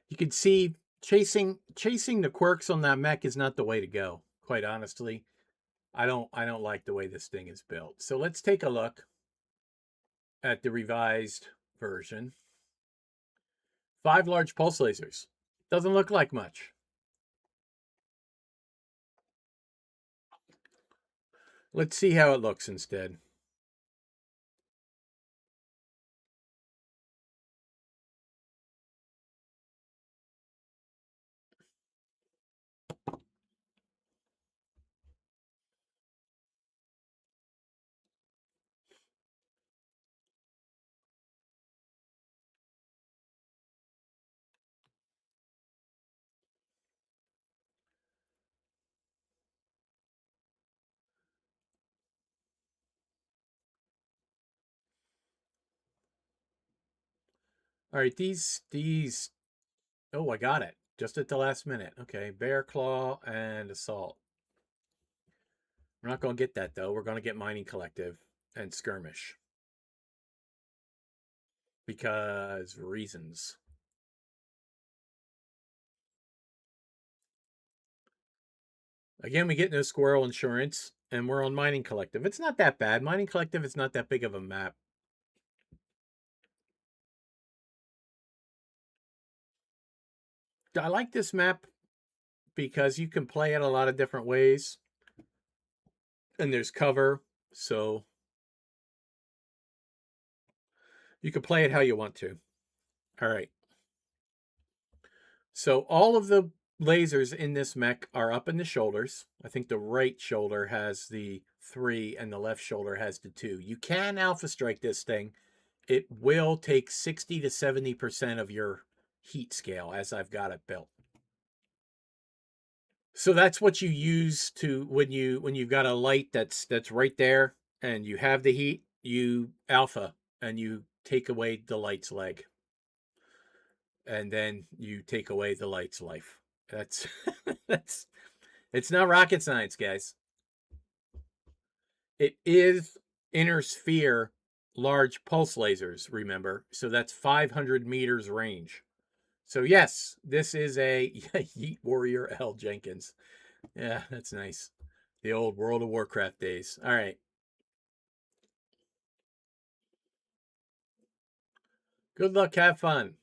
You can see chasing the quirks on that mech is not the way to go, quite honestly. I don't like the way this thing is built. So let's take a look at the revised version. 5 large pulse lasers. Doesn't look like much. Let's see how it looks instead. All right, these. Oh, I got it just at the last minute. Okay, Bear Claw and Assault. We're not going to get that though. We're going to get Mining Collective and Skirmish because reasons. Again, we get no squirrel insurance, and we're on Mining Collective. It's not that bad. Mining Collective is not that big of a map. I like this map because you can play it a lot of different ways, and there's cover, so you can play it how you want to. All right. So all of the lasers in this mech are up in the shoulders. I think the right shoulder has the 3 and the left shoulder has the 2. You can alpha strike this thing. It will take 60 to 70% of your heat scale as I've got it built. So that's what you use to when you've got a light that's right there and you have the heat, you alpha and you take away the light's leg. And then you take away the light's life. That's that's it's not rocket science, guys. It is inner sphere large pulse lasers, remember? So that's 500 meters range. So yes, this is a Yeet Warrior L. Jenkins. Yeah, that's nice. The old World of Warcraft days. All right. Good luck. Have fun.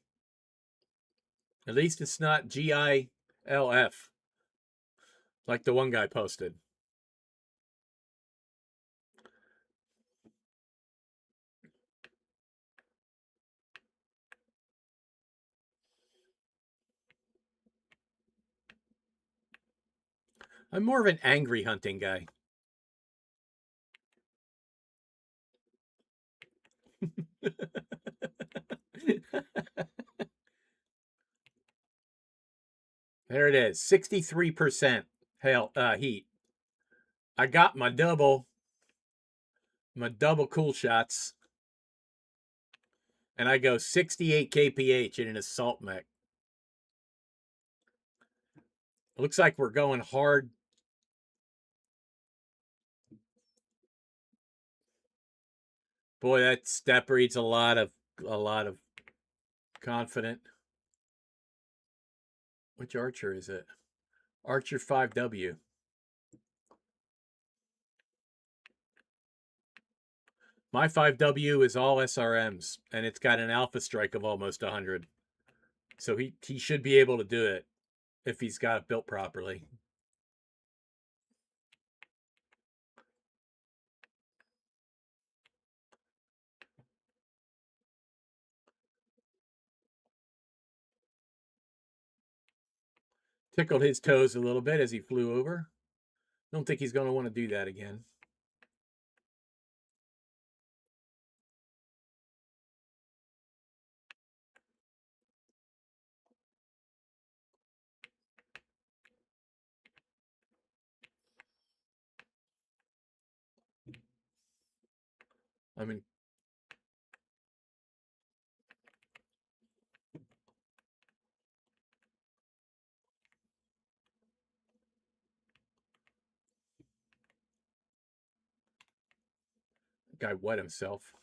At least it's not GILF like the one guy posted. I'm more of an angry hunting guy. There it is. 63% heat. I got my double cool shots, and I go 68 kph in an assault mech. Looks like we're going hard. Boy, that breeds a lot of confident. Which Archer is it? Archer 5W. My 5W is all SRMs, and it's got an alpha strike of almost 100. So he should be able to do it if he's got it built properly. Tickled his toes a little bit as he flew over. Don't think he's going to want to do that again. I mean, the guy wet himself.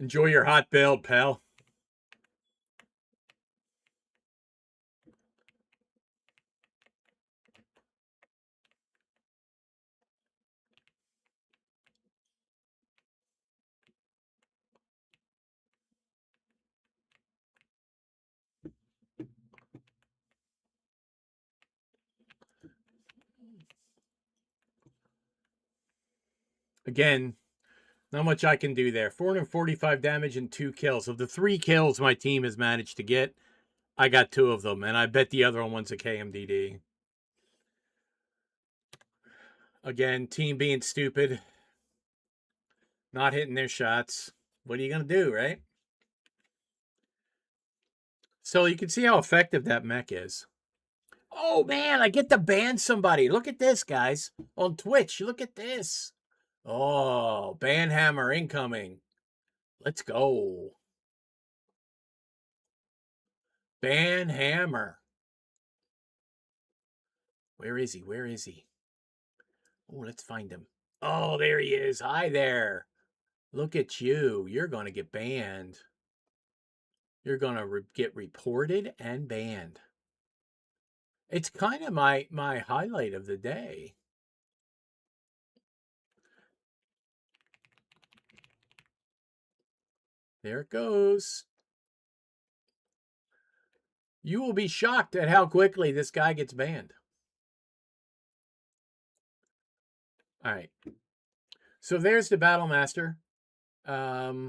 Enjoy your hot build, pal. Again, not much I can do there. 445 damage and 2 kills. Of the 3 kills my team has managed to get, I got 2 of them, and I bet the other one's a KMDD. Again, team being stupid, not hitting their shots. What are you going to do, right? So you can see how effective that mech is. Oh, man, I get to ban somebody. Look at this, guys. On Twitch, look at this. Oh, ban hammer incoming. Let's go. Ban hammer. Where is he? Where is he? Oh, let's find him. Oh, there he is. Hi there. Look at you. You're going to get banned. You're going to get reported and banned. It's kind of my highlight of the day. There it goes. You will be shocked at how quickly this guy gets banned. All right. So there's the Battle Master. Yeah,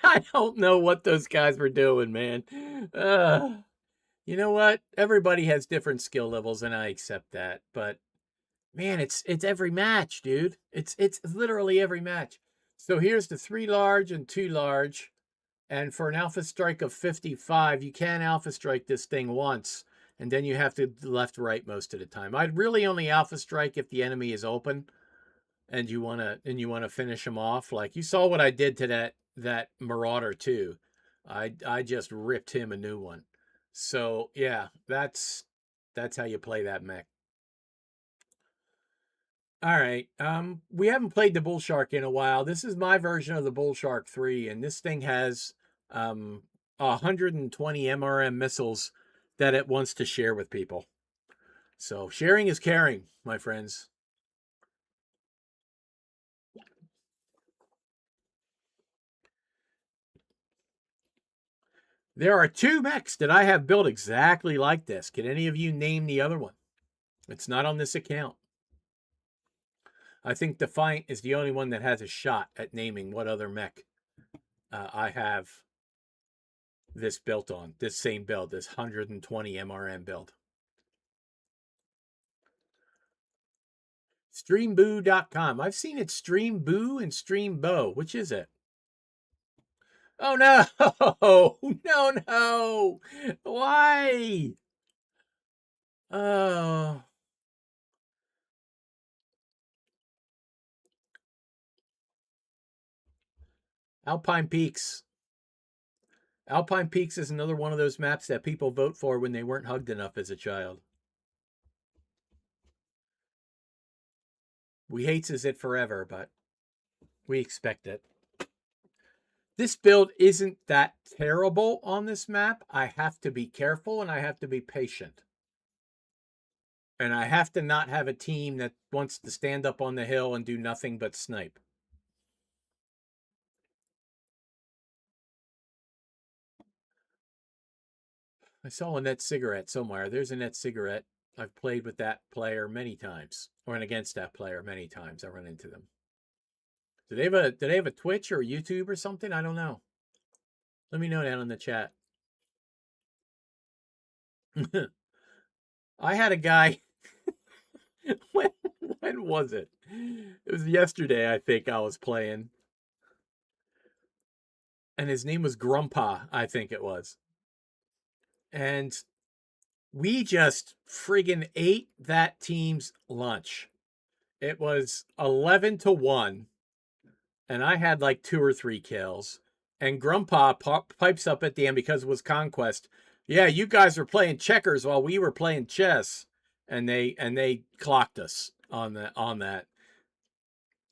I don't know what those guys were doing, man. You know what? Everybody has different skill levels, and I accept that. But man, it's every match, dude. It's literally every match. So here's the 3 large and 2 large. And for an alpha strike of 55, you can alpha strike this thing once, and then you have to left right most of the time. I'd really only alpha strike if the enemy is open and you wanna finish him off. Like you saw what I did to that Marauder too. I just ripped him a new one. So yeah, that's how you play that mech. All right. We haven't played the Bull Shark in a while. This is my version of the Bull Shark 3, and this thing has 120 MRM missiles that it wants to share with people. So sharing is caring, my friends. There are 2 mechs that I have built exactly like this. Can any of you name the other one? It's not on this account. I think Defiant is the only one that has a shot at naming what other mech I have this built on. This same build, this 120 MRM build. Streamboo.com. I've seen it Streamboo and Streambo. Which is it? Oh no! No, no! Why? Oh. Alpine Peaks. Alpine Peaks is another one of those maps that people vote for when they weren't hugged enough as a child. We hates it forever, but we expect it. This build isn't that terrible on this map. I have to be careful and I have to be patient. And I have to not have a team that wants to stand up on the hill and do nothing but snipe. I saw a net cigarette somewhere. There's a net cigarette. I've played with that player many times, or against that player many times. I run into them. Do they have a Twitch or a YouTube or something? I don't know. Let me know down in the chat. I had a guy. when when was it? It was yesterday, I think I was playing. And his name was Grumpa, I think it was. And we just friggin' ate that team's lunch. It was 11-1, and I had like 2 or 3 kills. And Grumpa pipes up at the end because it was Conquest. Yeah, you guys were playing checkers while we were playing chess, and they clocked us on that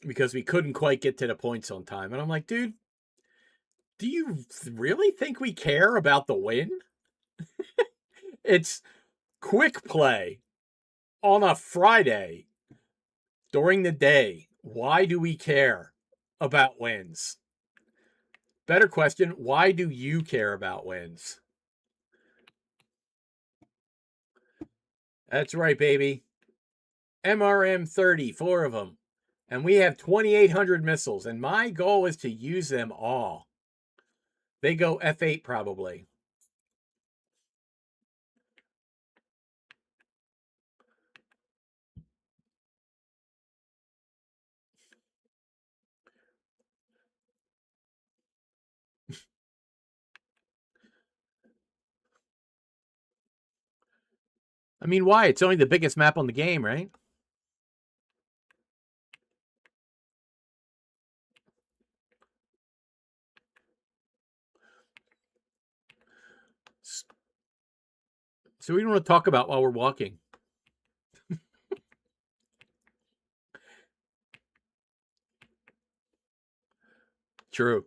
because we couldn't quite get to the points on time. And I'm like, dude, do you really think we care about the win? It's quick play on a Friday during the day. Why do we care about wins? Better question, why do you care about wins? That's right, baby. MRM 30, 4 of them. And we have 2,800 missiles, and my goal is to use them all. They go F8 probably. I mean, why? It's only the biggest map on the game, right? So we don't want to talk about while we're walking. True.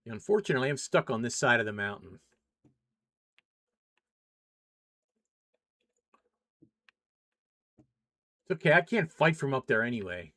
Unfortunately, I'm stuck on this side of the mountain. It's okay, I can't fight from up there anyway.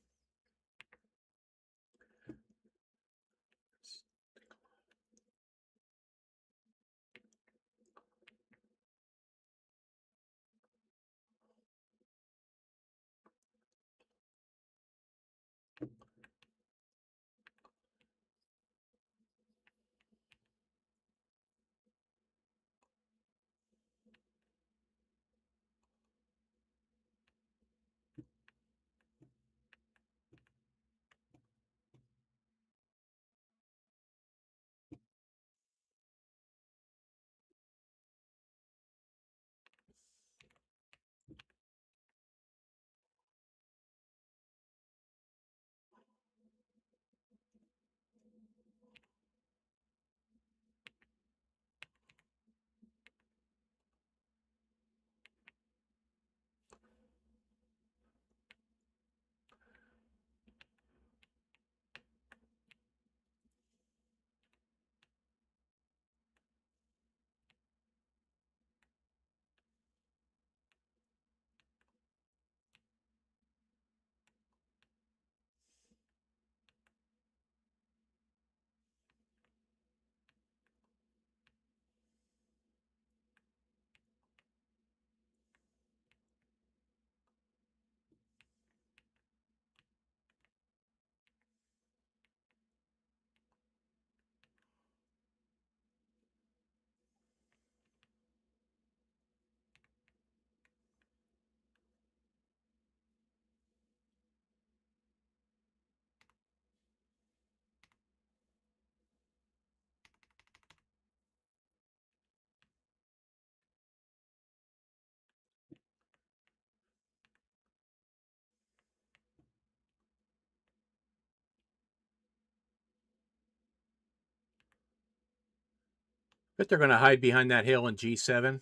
Bet they're going to hide behind that hill in G7.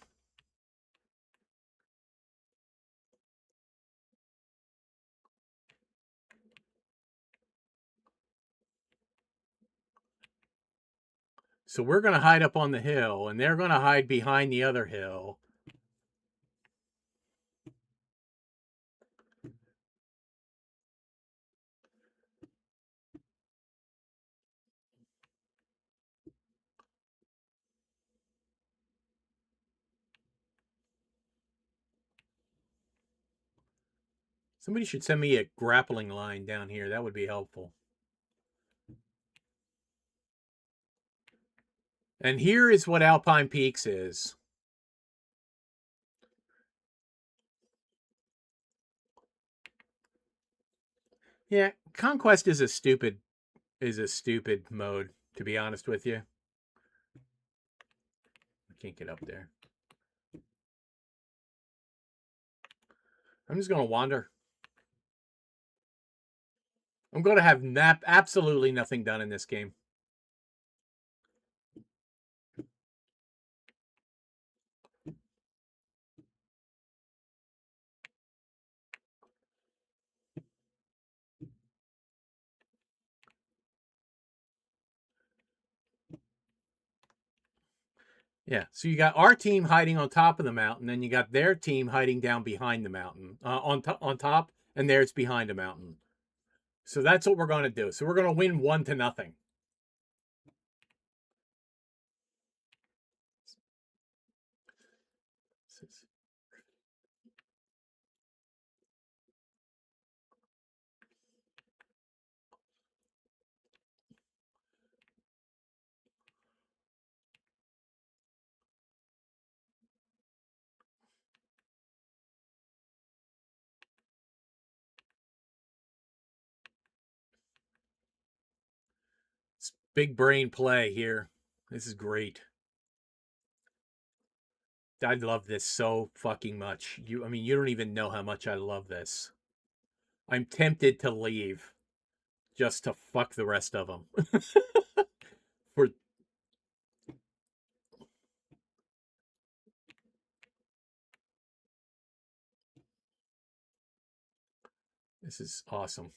So we're going to hide up on the hill, and they're going to hide behind the other hill. Somebody should send me a grappling line down here. That would be helpful. And here is what Alpine Peaks is. Yeah, Conquest is a stupid mode, to be honest with you. I can't get up there. I'm just going to wander. I'm going to have absolutely nothing done in this game. Yeah, so you got our team hiding on top of the mountain, then you got their team hiding down behind the mountain, on top, and there it's behind a mountain. So that's what we're going to do. So we're going to win 1-0. It's big brain play here. This is great. I love this so fucking much. I mean, you don't even know how much I love this. I'm tempted to leave just to fuck the rest of them. For this is awesome.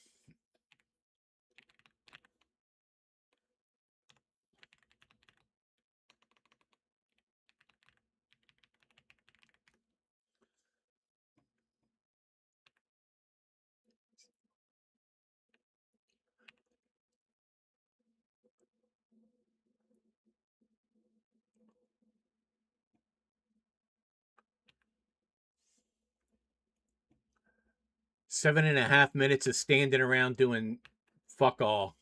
7.5 minutes of standing around doing fuck all.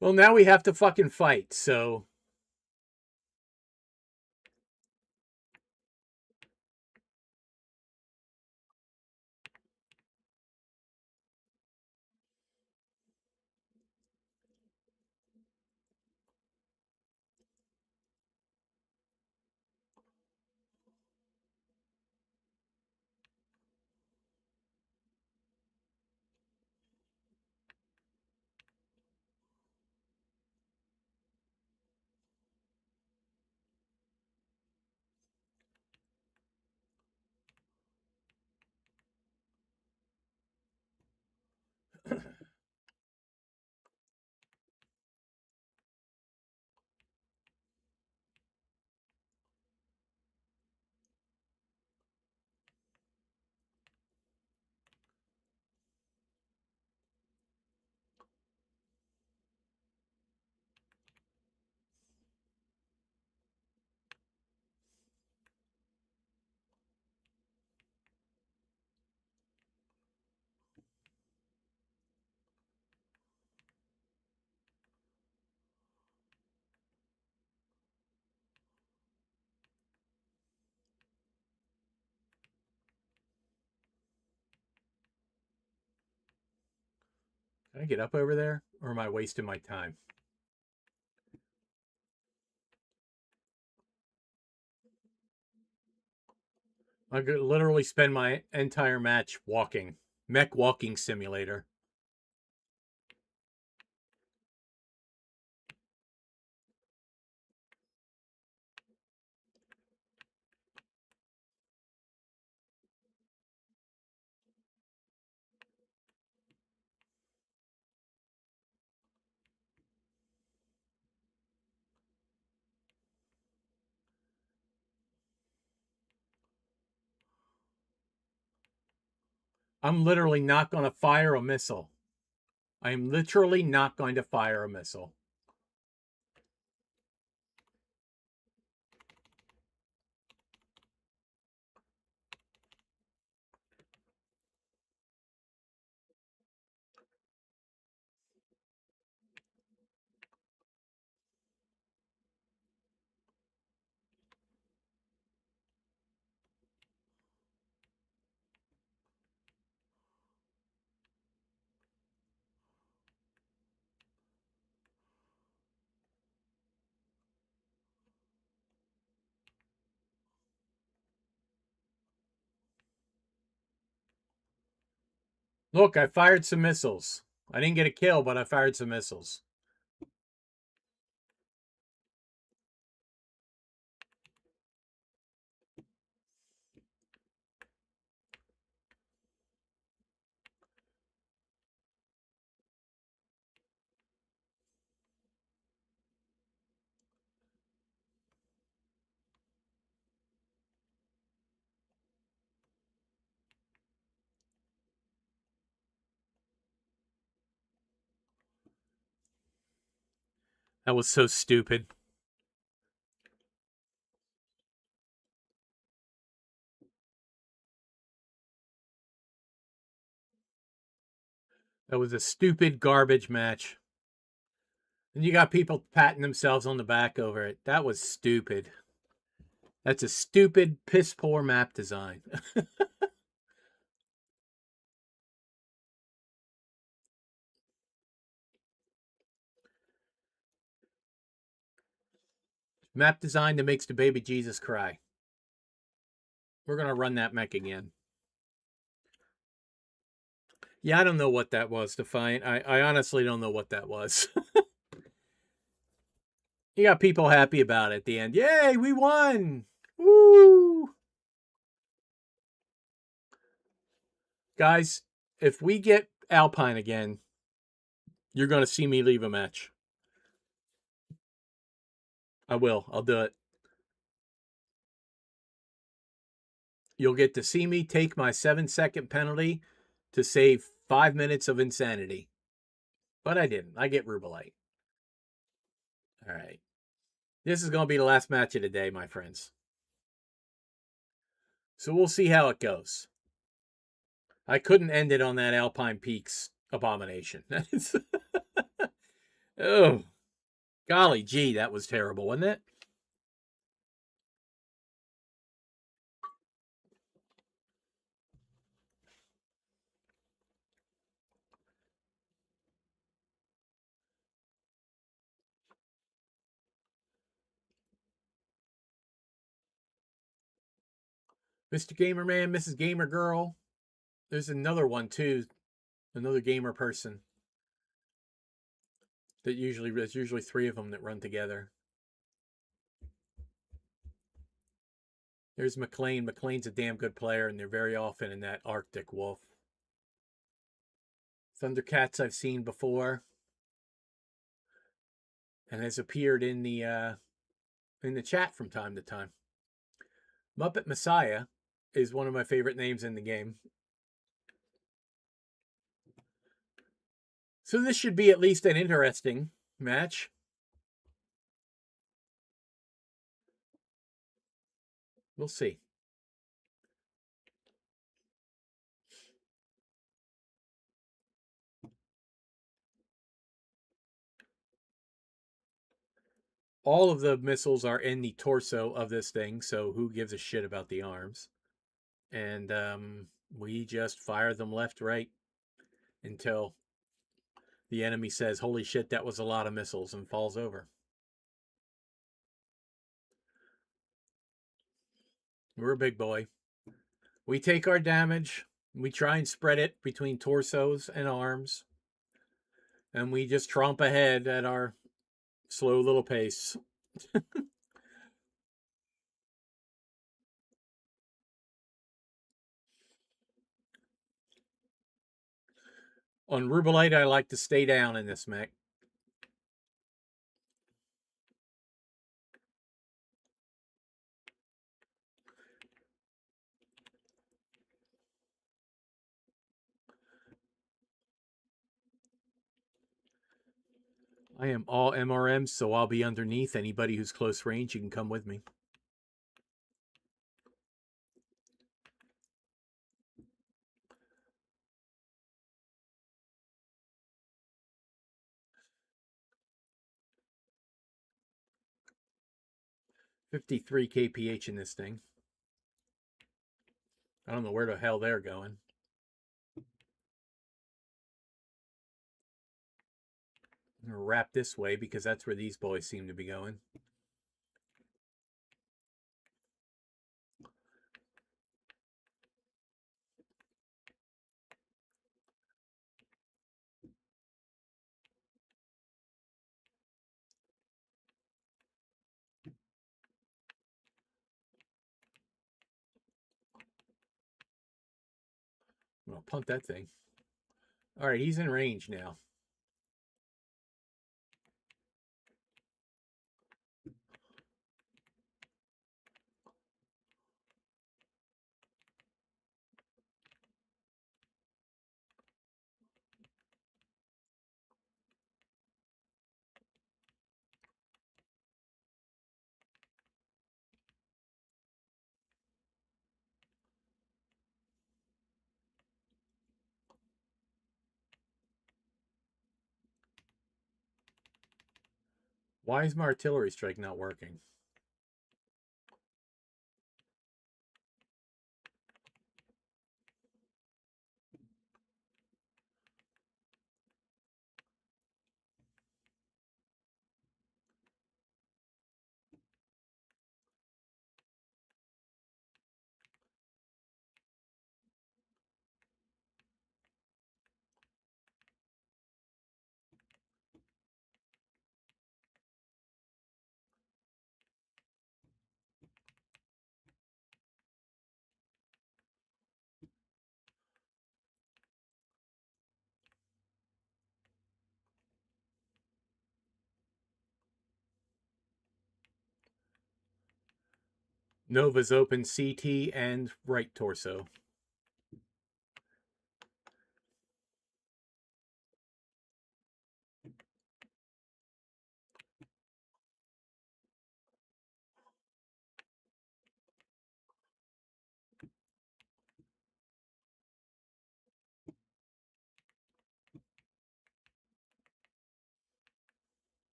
Well, now we have to fucking fight, so. Can I get up over there? Or am I wasting my time? I could literally spend my entire match walking. Mech walking simulator. I'm literally not going to fire a missile. I am literally not going to fire a missile. Look, I fired some missiles. I didn't get a kill, but I fired some missiles. That was so stupid. That was a stupid garbage match. And you got people patting themselves on the back over it. That was stupid. That's a stupid, piss poor map design. Map design that makes the baby Jesus cry. We're going to run that mech again. Yeah, I don't know what that was, Defiant. I honestly don't know what that was. You got people happy about it at the end. Yay, we won! Woo! Guys, if we get Alpine again, you're going to see me leave a match. I will. I'll do it. you'll get to see me take my 7-second penalty to save 5 minutes of insanity. But I didn't. I get Rubelite. All right. This is going to be the last match of the day, my friends. So we'll see how it goes. I couldn't end it on that Alpine Peaks abomination. Oh, golly gee, that was terrible, wasn't it? Mr. Gamer Man, Mrs. Gamer Girl. There's another one too, another gamer person. There's usually 3 of them that run together. There's McLean. McLean's a damn good player, and they're very often in that Arctic Wolf. Thundercats I've seen before, and has appeared in the chat from time to time. Muppet Messiah is one of my favorite names in the game. So this should be at least an interesting match. We'll see. All of the missiles are in the torso of this thing, so who gives a shit about the arms? And we just fire them left, right, until the enemy says, holy shit, that was a lot of missiles, and falls over. We're a big boy. We take our damage. We try and spread it between torsos and arms. And we just tromp ahead at our slow little pace. On Rubelite, I like to stay down in this mech. I am all MRMs, so I'll be underneath. Anybody who's close range, you can come with me. $53 kph in this thing. I don't know where the hell they're going. I'm going to wrap this way because that's where these boys seem to be going. I'm going to punt that thing. All right, he's in range now. Why is my artillery strike not working? Nova's open CT and right torso.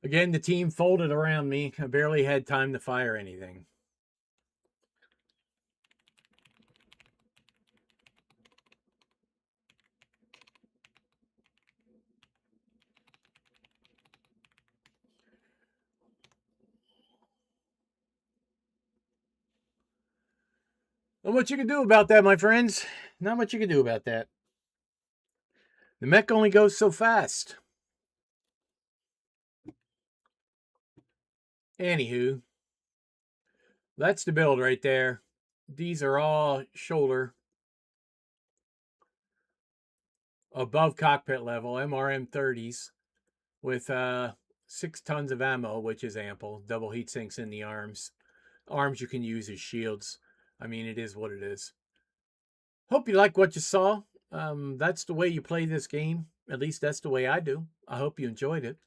Again, the team folded around me. I barely had time to fire anything. Not much you can do about that, my friends. Not much you can do about that. The mech only goes so fast. Anywho, that's the build right there. These are all shoulder, above cockpit level, MRM 30s with 6 tons of ammo, which is ample. Double heat sinks in the arms. Arms you can use as shields. I mean, it is what it is. Hope you like what you saw. That's the way you play this game. At least that's the way I do. I hope you enjoyed it.